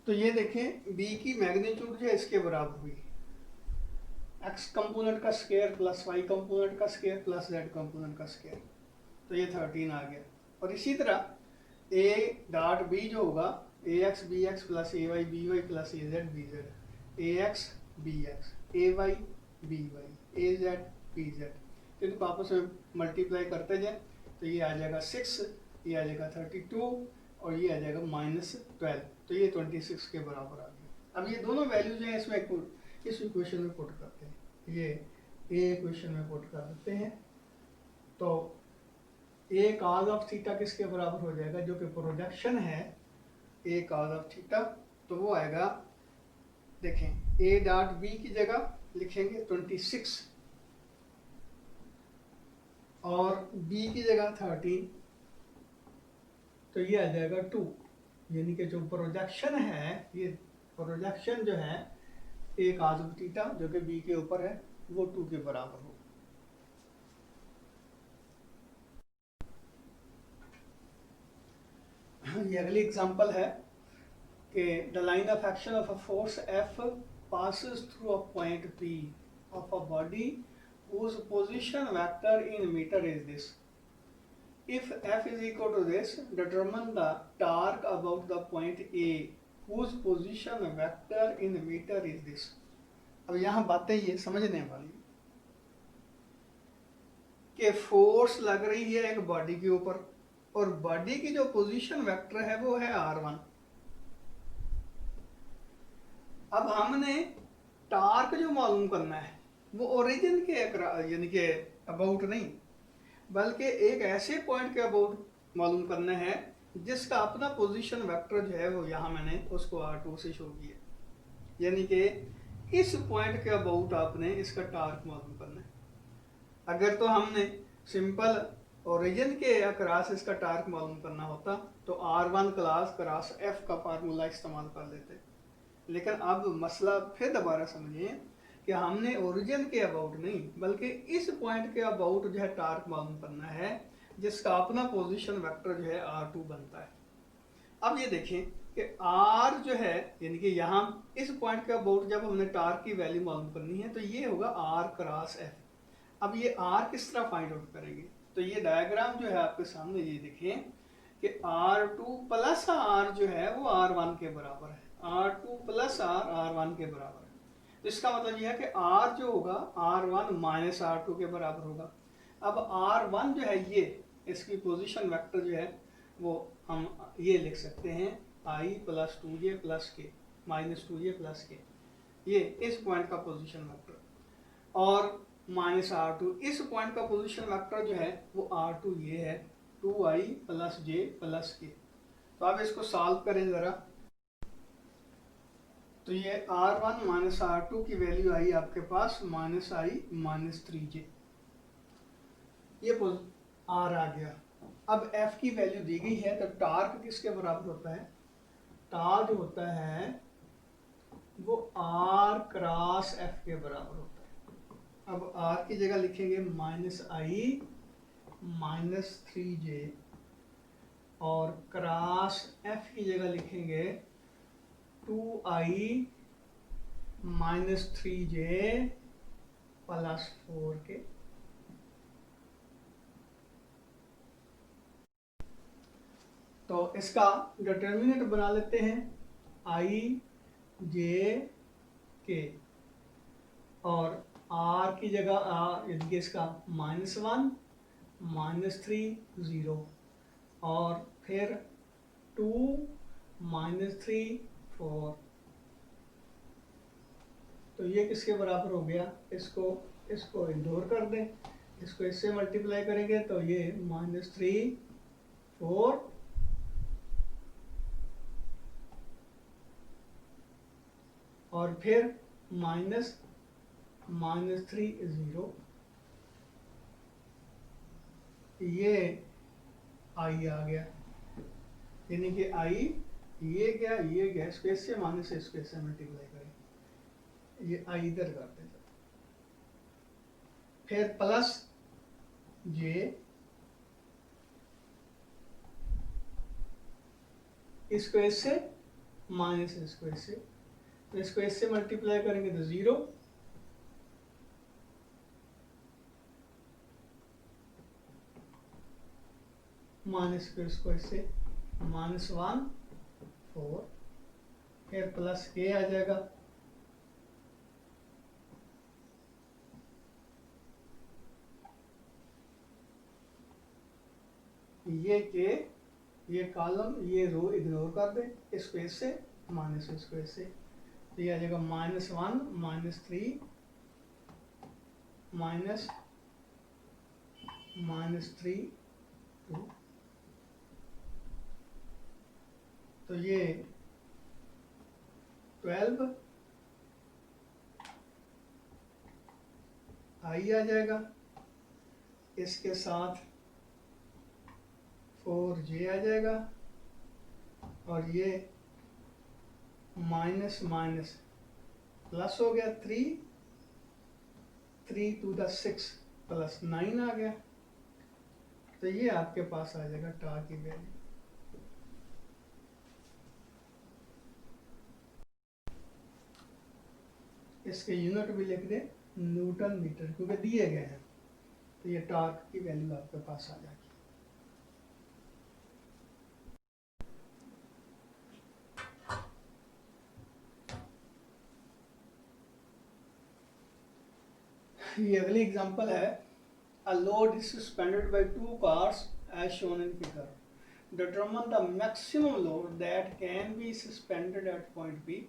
तो ये देखें b की मैग्नीट्यूड जो है इसके बराबर हुई x कंपोनेंट का स्क्वायर प्लस y कंपोनेंट का स्क्वायर प्लस z कंपोनेंट का स्क्वायर, तो ये 13 आ गया। और इसी तरह a डॉट b जो होगा ax bx plus ay by plus az bz, ax bx ay by az bz, तो इनको आपस में मल्टीप्लाई करते जाए तो ये आ जाएगा 6, ये आ जाएगा 32 और ये आ जाएगा माइनस 12, तो ये 26 के बराबर आ गया। अब ये दोनों वैल्यूज हैं इसमें इस इक्वेशन में पुट करते हैं, ये ए इक्वेशन में पुट कर देते हैं। तो a cos ऑफ थीटा किसके बराबर हो जाएगा, जो कि प्रोजेक्शन है a cos ऑफ थीटा, तो वो आएगा, देखें a डॉट b की जगह लिखेंगे 26 और b की जगह 13, तो ये आ जाएगा 2, यानी कि जो प्रोजेक्शन है, ये प्रोजेक्शन जो है a cos ऑफ थीटा जो कि b के ऊपर है वो 2 के बराबर हो। ये अगली एग्जांपल है कि the line of action of a force F passes through a point P of a body whose position vector in meter is this. If F is equal to this, determine the torque about the point A whose position vector in meter is this. अब यहाँ बातें ये समझने वाली कि फोर्स लग रही है एक बॉडी के ऊपर और बॉडी की जो पोजीशन वेक्टर है वो है r1। अब हमने टार्क जो मालूम करना है वो ओरिजिन के यानी कि अबाउट नहीं, बल्कि एक ऐसे पॉइंट के अबाउट मालूम करना है जिसका अपना पोजीशन वेक्टर जो है वो यहाँ मैंने उसको R2 से शो किया, यानी कि इस पॉइंट के अबाउट आपने इसका टार्क मालूम करना है। अगर तो हमने सिंपल ओरिजिन के अक्रॉस इसका टार्क मालूम करना होता तो R1 क्लास क्रॉस F का फार्मूला इस्तेमाल कर लेते, लेकिन अब मसला फिर दोबारा समझिए कि हमने ओरिजिन के अबाउट नहीं बल्कि इस पॉइंट के अबाउट जो है टार्क मालूम करना है जिसका अपना पोजीशन वेक्टर जो है R2 बनता है। अब ये देखें कि R जो है यानी कि यहाँ इस पॉइंट के अबाउट जब हमने टार्क की वैल्यू मालूम करनी है तो ये होगा R क्रॉस F। अब ये R किस तरह फाइंड आउट करेंगे, तो ये डायग्राम जो है आपके सामने ये देखें कि R2 प्लस R जो है वो R1 के बराबर है, R2 प्लस R R1 के बराबर है। तो इसका मतलब यह है कि R जो होगा R1 माइनस R2 के बराबर होगा। अब R1 जो है ये इसकी पोजीशन वेक्टर जो है वो हम ये लिख सकते हैं I प्लस 2j प्लस के माइनस 2j प्लस के, ये इस पॉइंट का पोजीशन वेक्टर, और माइनस R2 इस पॉइंट का पोजीशन वेक्टर जो है वो R2 ये है 2i प्लस j प्लस के। तो आप इसको सॉल्व करें ज़रा, तो ये R1 माइनस R2 की वैल्यू आई आपके पास माइनस I माइनस 3j, ये R आ गया। अब F की वैल्यू दी गई है तो टार्क किसके बराबर होता है, टार्क होता है वो R क्रॉस F के बराबर होता है। अब R की जगह लिखेंगे माइनस I माइनस 3j और क्रॉस F की जगह लिखेंगे 2i minus 3j plus 4k। तो इसका डिटर्मिनेंट बना लेते हैं I j k और R की जगह यानी कि इसका -1 -3 0 और फिर 2 -3 4। तो ये किसके बराबर हो गया, इसको इग्नोर कर दें, इसको इससे मल्टीप्लाई करेंगे तो ये -3 4 और फिर -3 0, ये I आ गया, यानी कि I ये गया इसको इससे माइनस इसको इससे मल्टीप्लाई करें, ये I इधर कर दें, फिर प्लस j इसको इससे माइनस इसको इससे, तो इसको इससे मल्टीप्लाई करेंगे तो 0 माइनस को इसको इससे -1 4 फिर प्लस k आ जाएगा, ये के ये कॉलम ये रो इग्नोर कर दें, इसको इससे माइनस इसको इससे, तो ये आ जाएगा -1 -3 -3 2। तो ये 12 I आ जाएगा, इसके साथ 4j आ जाएगा और ये माइनस माइनस प्लस हो गया 3 to the 6 प्लस 9 आ गया। तो ये आपके पास आ जाएगा टार की वैल्यू। इसके यूनिट भी लिख दे न्यूटन मीटर, क्योंकि दिए गए हैं, तो ये टार्क की वैल्यू आपके पास आ जाएगी। ये अगली एग्जांपल है, a load is suspended by 2 cars as shown in figure. Determine the maximum load that can be suspended at point B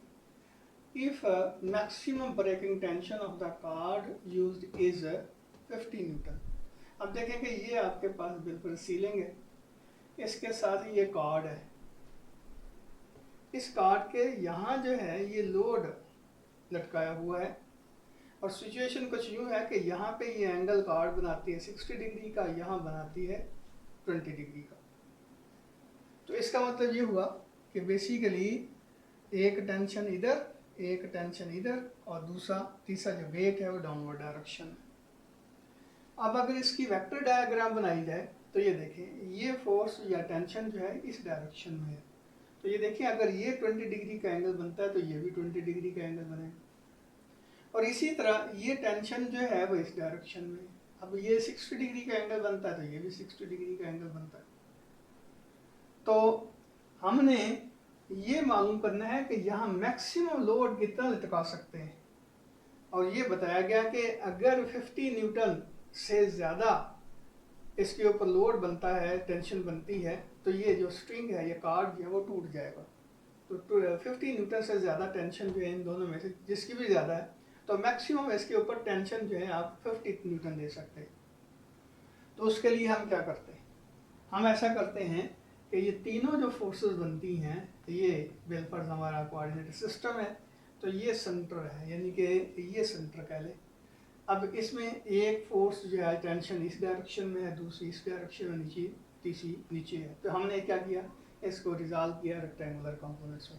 if maximum breaking tension of the card used is 50 Newton. अब देखें कि ये आपके पास बिल्कुल सीलिंग है, इसके साथ ये कार्ड है, इस कार्ड के यहाँ जो है ये लोड लटकाया हुआ है और सिचुएशन कुछ यूँ है कि यहाँ पे ये एंगल कार्ड बनाती है 60 डिग्री का, यहाँ बनाती है 20 डिग्री का। तो इसका मतलब ये हुआ कि बेसिकली एक टेंशन इधर, एक टेंशन इधर और तीसरा जो वेट है वो डाउनवर्ड डायरेक्शन। अब अगर इसकी वेक्टर डायग्राम बनाई जाए तो ये देखें, ये फोर्स या टेंशन जो है इस डायरेक्शन में है, तो ये देखें अगर ये 20 डिग्री का एंगल बनता है तो ये भी 20 डिग्री का एंगल बनेगा। और इसी तरह ये टेंशन जो है वो इस डायरेक्शन में, अब ये 60 डिग्री का एंगल बनता है तो ये भी 60 डिग्री का एंगल बनता है। तो हमने ये मालूम करना है कि यहाँ मैक्सिमम लोड कितना लटका सकते हैं, और ये बताया गया कि अगर 50 न्यूटन से ज़्यादा इसके ऊपर लोड बनता है, टेंशन बनती है, तो ये जो स्ट्रिंग है, ये कार्ड जो है वो टूट जाएगा। तो 50 न्यूटन से ज़्यादा टेंशन जो है इन दोनों में से जिसकी भी ज़्यादा है, तो मैक्सिमम इसके ऊपर टेंशन जो है आप 50 न्यूटन दे सकते हैं। तो उसके लिए हम क्या करते हैं, हम ऐसा करते हैं कि ये तीनों जो फोर्सेस बनती हैं, ये बेलफर्स हमारा कोऑर्डिनेट सिस्टम है, तो ये सेंटर है, यानी कि ये सेंटर कह लें। अब इसमें एक फोर्स जो है टेंशन इस डायरेक्शन में है, दूसरी इस डायरेक्शन में नीचे, तीसरी नीचे है। तो हमने क्या किया, इसको रिजॉल्व किया रेक्टेंगुलर कंपोनेंट्स में।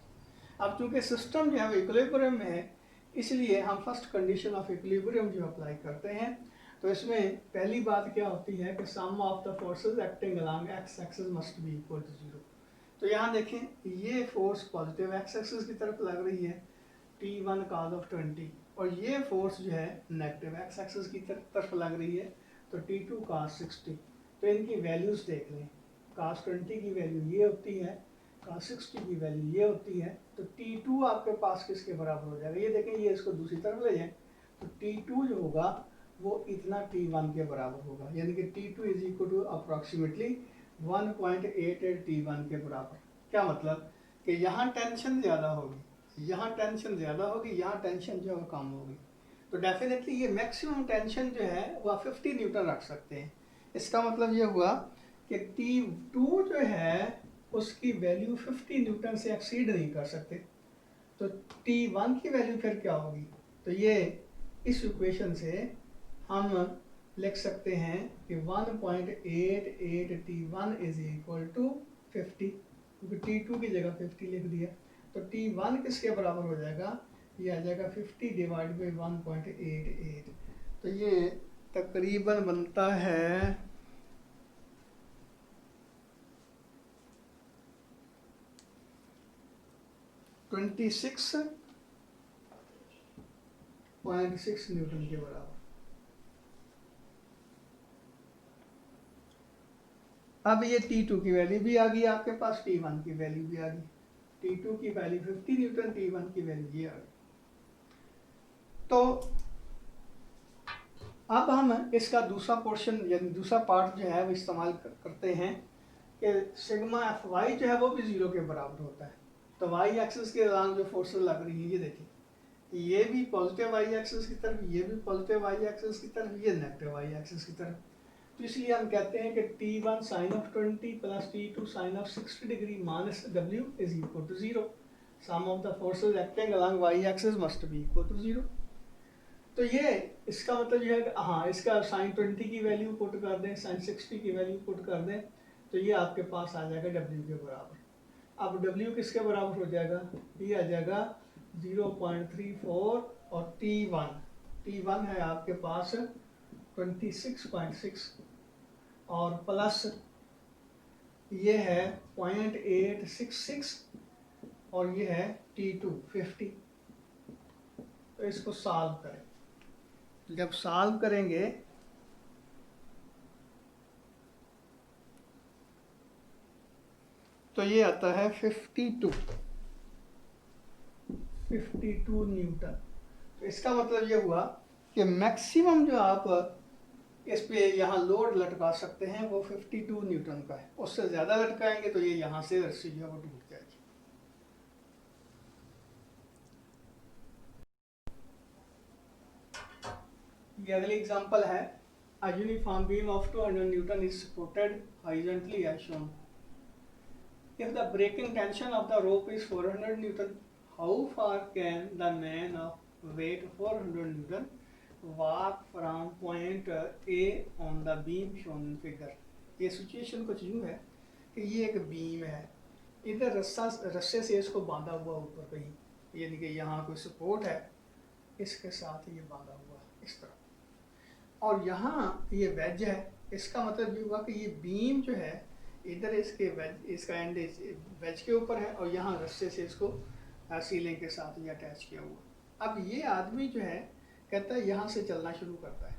अब चूंकि सिस्टम जो है वो इक्विलिब्रियम में है, इसलिए हम फर्स्ट कंडीशन ऑफ इक्विलिब्रियम जो अप्लाई करते हैं। तो इसमें पहली बात क्या होती है कि sum of the forces acting along X axis must be equal to 0। तो यहाँ देखें, ये फोर्स पॉजिटिव एक्स एक्सिस की तरफ लग रही है, T1 cos of 20, और ये फोर्स जो है नेगेटिव एक्स एक्सिस की तरफ लग रही है, तो T2 cos 60। तो इनकी वैल्यूज देख लें, cos 20 की वैल्यू ये होती है, cos 60 की वैल्यू ये होती है। तो T2 आपके पास किसके बराबर हो जाएगा, ये देखें, ये इसको दूसरी तरफ ले जाएं तो T2 जो होगा वो इतना T1 के बराबर होगा, यानी कि T2 is equal to approximately 1.88 T1 के बराबर। क्या मतलब कि यहाँ टेंशन ज़्यादा होगी, यहाँ टेंशन ज़्यादा होगी, यहाँ टेंशन जो है कम होगी। तो डेफिनेटली ये मैक्सिमम टेंशन जो है वह 50 न्यूटन रख सकते हैं। इसका मतलब ये हुआ कि T2 जो है उसकी वैल्यू 50 न्यूटन से एक्सीड नहीं कर सकते। तो T1 की वैल्यू फिर क्या होगी, तो ये इस इक्वेशन से हम लिख सकते हैं कि 1.88 T1 इज इक्वल टू 50, क्योंकि T2 की जगह 50 लिख दिया। तो T1 किसके बराबर हो जाएगा, ये आ जाएगा 50 डिवाइड बाई 1.88। तो ये तकरीबन बनता है 26.6 न्यूटन के बराबर। अब ये T2 की वैल्यू भी आ गई आपके पास, T1 की वैल्यू भी आ गई। T2 की वैल्यू 50 न्यूटन, T1 की वैल्यू ये आ गई। तो अब हम इसका दूसरा पोर्शन यानी दूसरा पार्ट जो है वो इस्तेमाल करते हैं कि सिग्मा एफ वाई जो है वो भी 0 के बराबर होता है। तो वाई एक्सिस के दौरान जो फोर्सेस लग रही है, ये देखिए, ये भी पॉजिटिव वाई एक्सिस की तरफ, ये भी पॉजिटिव वाई एक्सिस की तरफ, ये नेगेटिव वाई एक्सिस की तरफ। तो इसलिए हम कहते हैं कि T1 sine of 20 plus T2 sine of 60 degree minus W is equal to 0। Sum of the forces acting along y axis must be equal to 0। तो ये इसका मतलब ये है कि हाँ, इसका साइन 20 की वैल्यू पुट कर दें, साइन 60 की वैल्यू पुट कर दें, तो ये आपके पास आ जाएगा W के बराबर। अब W किसके बराबर हो जाएगा, ये आ जाएगा 0.34 और T1 है आपके पास 26.6 और प्लस ये है 0.866 और ये है T2 50। तो इसको सॉल्व करें, जब सॉल्व करेंगे तो ये आता है 52 न्यूटन। तो इसका मतलब ये हुआ कि मैक्सिमम जो आप इस पे यहाँ लोड लटका सकते हैं वो 52 न्यूटन का है। उससे ज़्यादा लटकाएंगे तो ये यहाँ से रस्सी जो है वो टूट जाएगी। ये अगली एग्जांपल है, a uniform beam of 200 Newton is supported horizontally as shown. If the breaking tension of the rope is 400 Newton, how far can the man of weight 400 Newton walk from point A on the beam shown in figure? ये सिचुएशन कुछ यूँ है कि ये एक बीम है, इधर रस्से से इसको बांधा हुआ ऊपर कहीं, यानी कि यहाँ कोई सपोर्ट है, इसके साथ ये बांधा हुआ इस तरह, और यहाँ ये वेज है। इसका मतलब ये हुआ कि ये बीम जो है इधर इसके वेज, इसका एंड वेज के ऊपर है, और यहाँ रस्से से इसको सीलिंग के साथ ये अटैच किया हुआ। अब ये आदमी जो है कहता है यहाँ से चलना शुरू करता है,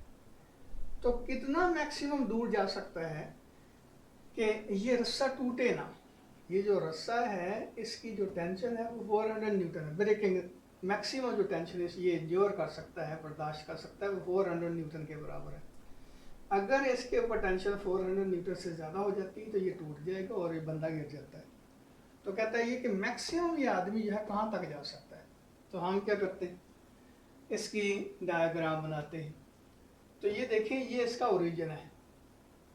तो कितना मैक्सिमम दूर जा सकता है कि ये रस्सा टूटे ना। ये जो रस्सा है इसकी जो टेंशन है वो 400 न्यूटन है, ब्रेकिंग मैक्सिमम जो टेंशन है ये इंड्योर कर सकता है, बर्दाश्त कर सकता है, वो 400 न्यूटन के बराबर है। अगर इसके ऊपर टेंशन 400 न्यूटन से ज़्यादा हो जाती है तो ये टूट जाएगा और ये बंदा गिर जाता है। तो कहता है ये कि मैक्सिमम ये आदमी जो है कहाँ तक जा सकता है। तो हम क्या करते हैं, इसकी डायग्राम बनाते हैं। तो ये देखें, ये इसका ओरिजिन है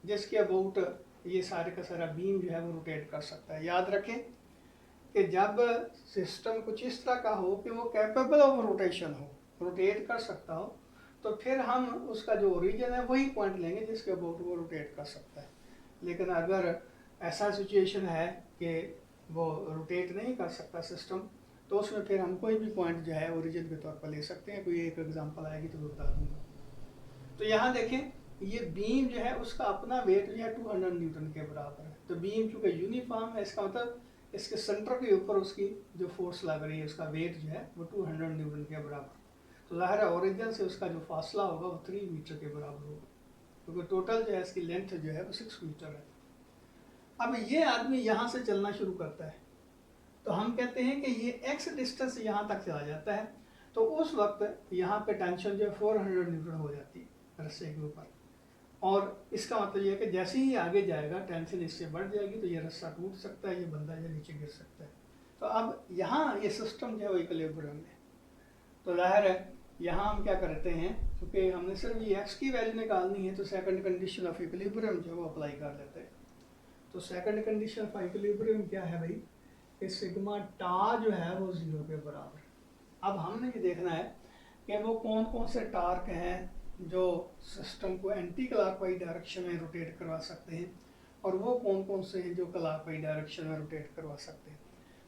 जिसके अबाउट ये सारे का सारा बीम जो है वो रोटेट कर सकता है। याद रखें कि जब सिस्टम कुछ इस तरह का हो कि वो कैपेबल ऑफ रोटेशन हो, रोटेट कर सकता हो, तो फिर हम उसका जो ओरिजिन है वही पॉइंट लेंगे जिसके अबाउट वो रोटेट कर सकता है। लेकिन अगर ऐसा सिचुएशन है कि वो रोटेट नहीं कर सकता सिस्टम, तो उसमें फिर हम कोई भी पॉइंट जो है ओरिजिन के तौर पर ले सकते हैं। कोई एक एग्जांपल आएगी तो मैं बता दूंगा। तो यहाँ देखें, ये बीम जो है उसका अपना वेट जो है 200 न्यूटन के बराबर है। तो बीम चूँकि यूनिफॉर्म है, इसका मतलब इसके सेंटर के ऊपर उसकी जो फोर्स लग रही है, उसका वेट जो है वो 200 न्यूटन के बराबर। तो ज़ाहिर है ओरिजिन से उसका जो फासला होगा वो 3 मीटर के बराबर होगा, क्योंकि टोटल जो है इसकी लेंथ जो है वो 6 मीटर है। अब ये आदमी यहाँ से चलना शुरू करता है, तो हम कहते हैं कि ये एक्स डिस्टेंस यहाँ तक चला जाता है, तो उस वक्त यहाँ पे टेंशन जो है 400 न्यूटन हो जाती है रस्से के ऊपर। और इसका मतलब ये है कि जैसे ही आगे जाएगा टेंशन इससे बढ़ जाएगी, तो ये रस्सा टूट सकता है, ये बंदा जो नीचे गिर सकता है। तो अब यहाँ ये सिस्टम जो है वो इक्विलिब्रियम है। तो जाहिर है यहाँ हम क्या करते हैं, क्योंकि हमने सिर्फ ये एक्स की वैल्यू निकालनी है, तो सेकंड कंडीशन ऑफ इक्विलिब्रियम जो है वो अप्लाई कर लेते हैं। तो सेकंड कंडीशन ऑफ इक्विलिब्रियम क्या है भाई, कि सिग्मा टा जो है वो 0 के बराबर। अब हमने ये देखना है कि वो कौन कौन से टार्क हैं जो सिस्टम को एंटी क्लॉकवाइज डायरेक्शन में रोटेट करवा सकते हैं, और वो कौन कौन से हैं जो क्लॉकवाइज डायरेक्शन में रोटेट करवा सकते हैं।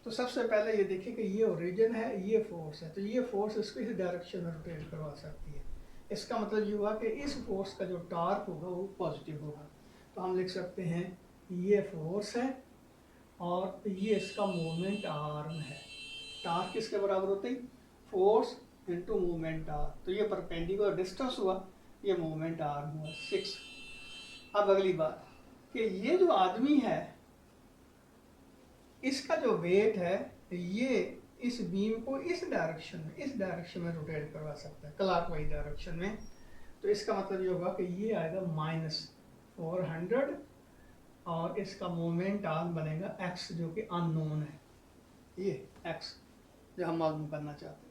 तो सबसे पहले ये देखिए कि ये ओरिजिन है, ये फोर्स है, तो ये फोर्स इसको इस डायरेक्शन में रोटेट करवा सकती है। इसका मतलब ये हुआ कि इस फोर्स का जो टार्क होगा वो पॉजिटिव होगा। तो हम लिख सकते हैं ये फोर्स है और ये इसका मोमेंट आर्म है। टार्क किसके बराबर होते हैं, फोर्स इंटू मूवमेंट आर। तो ये परपेंडिकुलर डिस्टेंस हुआ, ये मूवमेंट आर्म हुआ 6। अब अगली बात कि ये जो आदमी है इसका जो वेट है ये इस बीम को इस डायरेक्शन में रोटेट करवा सकता है, क्लॉकवाइज डायरेक्शन में। तो इसका मतलब ये होगा कि ये आएगा -400 और इसका मोमेंट आर्म बनेगा x, जो कि अननोन है, ये x जो हम मालूम करना चाहते हैं।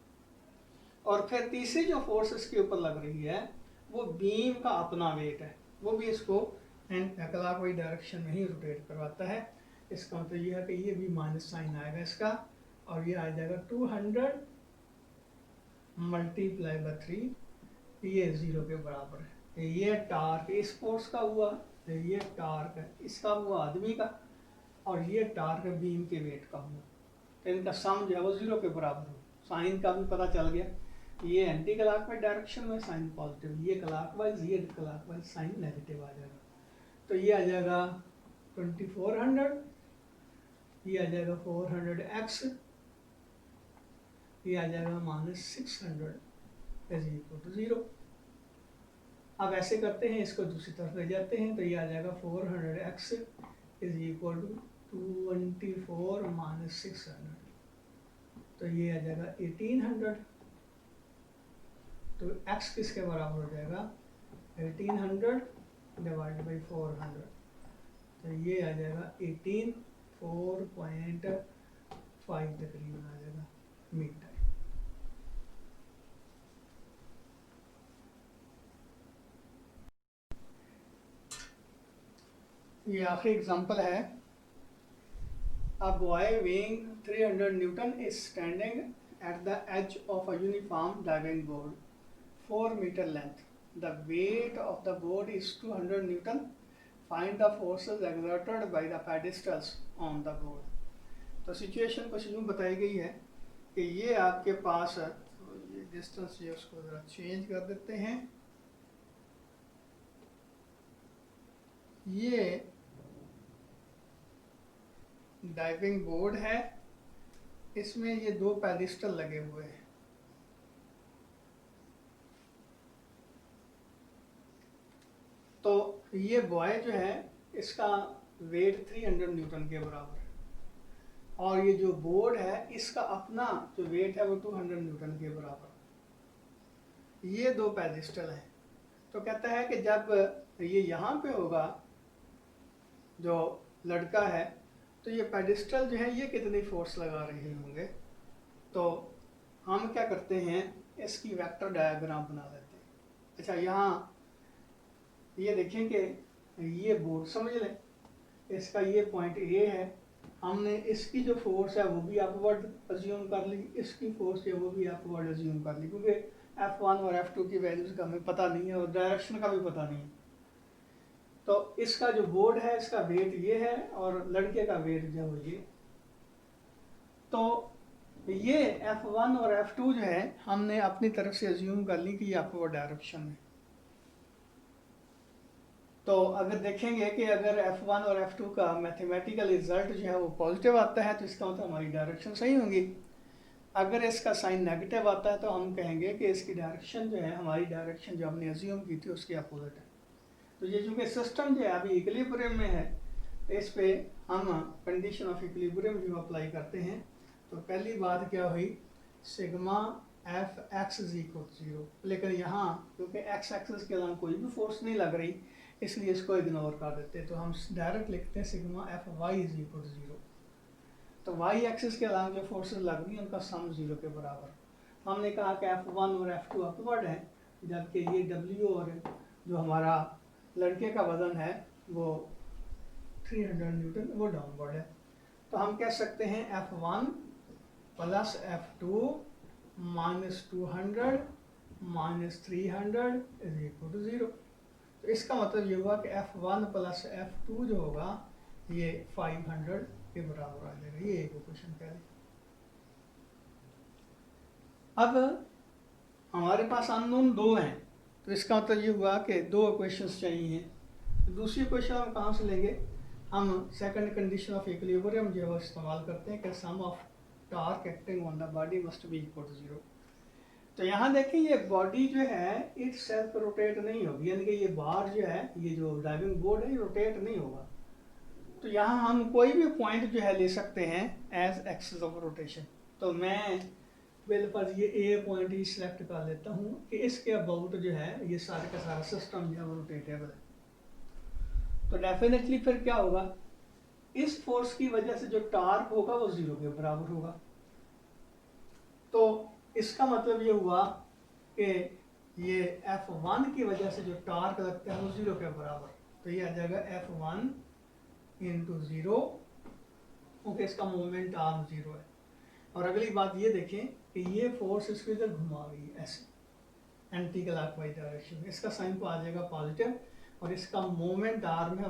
और फिर तीसरी जो फोर्स इसके ऊपर लग रही है वो बीम का अपना वेट है, वो भी इसको क्लॉकवाइज डायरेक्शन में ही रोटेट करवाता है। इसका मतलब ये है कि ये भी माइनस साइन आएगा इसका, और ये आ जाएगा 200 मल्टीप्लाई बाई 3, ये 0 के बराबर है। ये टार्क इस फोर्स का हुआ, ये टार्क है इसका हुआ आदमी का, और ये टार्क बीम के वेट का हुआ। तो इनका सम जो है वो 0 के बराबर हो। साइन का भी पता चल गया, ये एंटी क्लॉकवाइज डायरेक्शन में साइन पॉजिटिव, ये क्लॉकवाइज, ये क्लॉकवाइज, साइन नेगेटिव आ जाएगा। तो ये आ जाएगा 2400, ये आ जाएगा 400x, ये आ जाएगा -600 = 0। अब ऐसे करते हैं, इसको दूसरी तरफ ले जाते हैं, तो ये आ जाएगा 400x = 224 - 600, तो ये आ जाएगा 1800। तो x किसके बराबर हो जाएगा, 1800 / 400, तो ये आ जाएगा 4.5 तकरीबन आ जाएगा मीटर। ये आखिरी एग्जांपल है। A boy weighing 300 Newton is standing at the edge of a uniform diving board, 4 meter length. The weight of the board is 200 Newton. Find the forces exerted by the pedestals on the board. तो सिचुएशन कुछ यूँ बताई गई है कि ये आपके पास है, तो ये डिस्टेंस ये उसको ज़रा चेंज कर देते हैं। ये डाइविंग बोर्ड है, इसमें ये 2 पेडिस्टल लगे हुए हैं। तो ये बॉय जो है इसका वेट 300 न्यूटन के बराबर है और ये जो बोर्ड है इसका अपना जो वेट है वो 200 न्यूटन के बराबर। ये 2 पेडिस्टल हैं। तो कहता है कि जब ये यहाँ पे होगा जो लड़का है तो ये पेडिस्टल जो है ये कितनी फोर्स लगा रहे होंगे। तो हम क्या करते हैं, इसकी वेक्टर डायग्राम बना लेते हैं। अच्छा, यहाँ ये देखें कि ये बोर्ड समझ लें, इसका ये पॉइंट ए है, हमने इसकी जो फोर्स है वो भी अपवर्ड अज्यूम कर ली, इसकी फोर्स है वो भी अपवर्ड अज्यूम कर ली, क्योंकि F1 और F2 की वैल्यूज का हमें पता नहीं है और डायरेक्शन का भी पता नहीं है। तो इसका जो बोर्ड है इसका वेट ये है और लड़के का वेट जो है वो ये। तो ये F1 और F2 जो है हमने अपनी तरफ से अज्यूम कर ली कि ये अपवर्ड डायरेक्शन है। तो अगर देखेंगे कि अगर F1 और F2 का मैथमेटिकल रिजल्ट जो है वो पॉजिटिव आता है तो इसका मतलब हमारी डायरेक्शन सही होंगी। अगर इसका साइन नेगेटिव आता है तो हम कहेंगे कि इसकी डायरेक्शन जो है, हमारी डायरेक्शन जो हमने अज्यूम की थी उसके अपोजिट है। तो ये चूँकि सिस्टम जो है अभी इक्विलिब्रियम में है तो इस पे हम कंडीशन ऑफ इक्विलिब्रियम जो अप्लाई करते हैं। तो पहली बात क्या हुई, sigma F x is equal to 0, लेकिन यहाँ क्योंकि एक्स एक्सिस के अलावा कोई भी फोर्स नहीं लग रही इसलिए इसको इग्नोर कर देते हैं। तो हम डायरेक्ट लिखते हैं sigma F y is equal to 0। तो वाई एक्सिस के अलावा जो फोर्सेस लग रही हैं उनका सम 0 के बराबर। हमने कहा कि F1 और F2 अपवर्ड है, जबकि ये W और जो हमारा लड़के का वजन है वो 300 न्यूटन वो डाउनवर्ड है। तो हम कह सकते हैं F1 plus F2 minus 200 minus 300 is equal to 0। तो इसका मतलब ये हुआ कि F1 प्लस F2 जो होगा ये 500 के बराबर आ जाएगा। ये एक इक्वेशन कह लें। अब हमारे पास अननोन 2 हैं तो इसका मतलब ये हुआ कि 2 इक्वेशंस चाहिए। तो दूसरी इक्वेशन हम कहाँ से लेंगे, हम सेकंड कंडीशन ऑफ इक्विलिब्रियम जो है इस्तेमाल करते हैं कि sum of torque acting on the body must be equal to 0। तो यहाँ देखिए ये बॉडी जो है इट सेल्फ रोटेट नहीं होगी, यानी कि ये बार जो है, ये जो डाइविंग बोर्ड है ये रोटेट नहीं होगा। तो यहाँ हम कोई भी पॉइंट जो है ले सकते हैं एज एक्सिस ऑफ रोटेशन। तो मैं मेरे पास ये ए पॉइंट ही सिलेक्ट कर लेता हूँ कि इसके अबाउट जो है ये सारे का सारा सिस्टम जो है वो रोटेटेबल है। तो डेफिनेटली फिर क्या होगा, इस फोर्स की वजह से जो टार्क होगा वो 0 के बराबर होगा। तो इसका मतलब ये हुआ कि ये F1 की वजह से जो टार्क लगता है वो 0 के बराबर। तो ये आ जाएगा F1 इंटू 0, क्योंकि इसका मोमेंट आर्म 0 है। और अगली बात ये देखें कि ये फोर्स इसको इधर घुमा रही है ऐसे एंटी क्लॉकवाइज डायरेक्शन में, इसका साइन को आ जाएगा पॉजिटिव और इसका मोमेंट आर्म है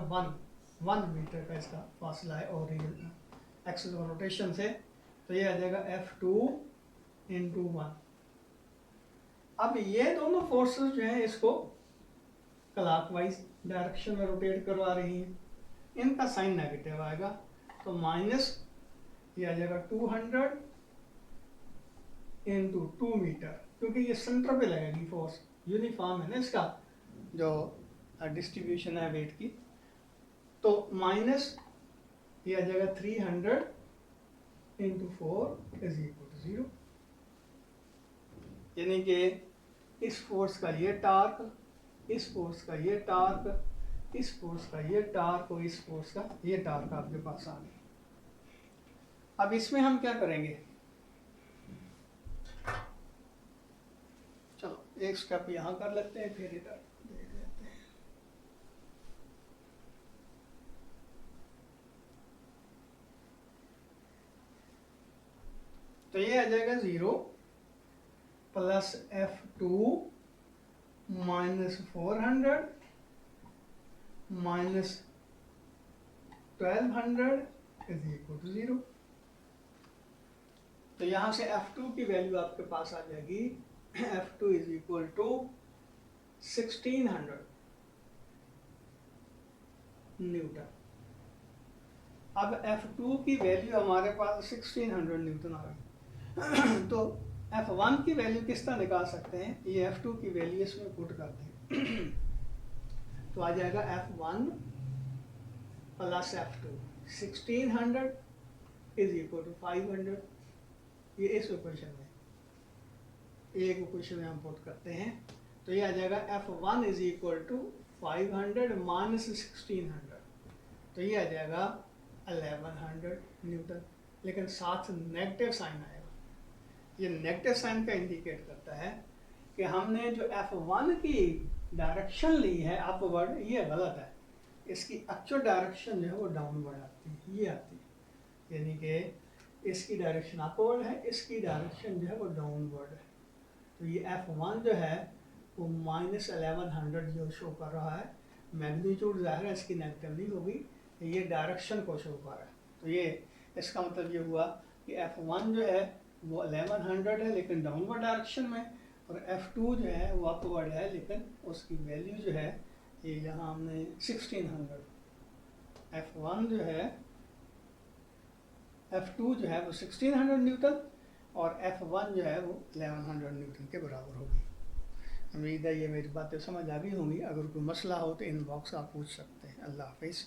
1 मीटर का इसका फासला है और एक्सिस ऑफ रोटेशन से। तो ये आ जाएगा F2 इंटू 1। अब ये दोनों फोर्सेस जो हैं इसको क्लॉकवाइज डायरेक्शन में रोटेट करवा रही हैं, इनका साइन नेगेटिव आएगा। तो माइनस ये आ जाएगा 200 इंटू 2 मीटर, क्योंकि ये सेंटर पे लगेगी फोर्स, यूनिफॉर्म है ना इसका जो डिस्ट्रीब्यूशन है वेट की। तो माइनस ये आ जाएगा 300 इंटू 4 इज इक्वल टू 0, यानी कि इस फोर्स का ये टार्क, इस फोर्स का ये टार्क, इस फोर्स का ये टार्क और इस फोर्स का ये टार्क आपके पास आ गया। अब इसमें हम क्या करेंगे, चलो एक स्टेप यहाँ कर लेते हैं फिर इधर देख लेते हैं। तो ये आ जाएगा 0 plus F2 minus 400 minus 1200 is equal to 0। तो यहाँ से F2 की वैल्यू आपके पास आ जाएगी, F2 is equal to 1600 Newton. अब F2 की वैल्यू हमारे पास 1600 न्यूटन आ गई। तो F1 की वैल्यू किस तरह निकाल सकते हैं, ये F2 की वैल्यू इसमें पुट करते हैं। तो आ जाएगा F1 plus F2 1600 is equal to 500। ये इस इक्वेशन में, एक इक्वेशन में हम पुट करते हैं। तो ये आ जाएगा F1 is equal to 500 minus 1600, तो ये आ जाएगा 1100 न्यूटन। लेकिन साथ नेगेटिव साइन आएगा। ये नेगेटिव साइन का इंडिकेट करता है कि हमने जो F1 की डायरेक्शन ली है अपवर्ड, ये गलत है। इसकी एक्चुअल डायरेक्शन जो है वो डाउनवर्ड आती है, ये आती है। यानी कि इसकी डायरेक्शन अपवर्ड है, इसकी डायरेक्शन जो है वो डाउनवर्ड है। तो ये F1 जो है वो माइनस 1100 जो शो कर रहा है। मैग्नीट्यूड ज़ाहिर है इसकी नेगेटिव नहीं होगी, ये डायरेक्शन को शो कर रहा है। तो ये इसका मतलब ये हुआ कि F1 जो है वो 1100 है लेकिन डाउनवर्ड डायरेक्शन में, और F2 जो है वो अपवर्ड है लेकिन उसकी वैल्यू जो है ये यहाँ हमने 1600। F1 जो है, F2 जो है वो 1600 न्यूटन और F1 जो है वो 1100 न्यूटन के बराबर होगी। उम्मीद है ये मेरी बातें समझ आ गई होंगी। अगर कोई मसला हो तो इनबॉक्स आप पूछ सकते हैं। अल्लाह हाफिज़।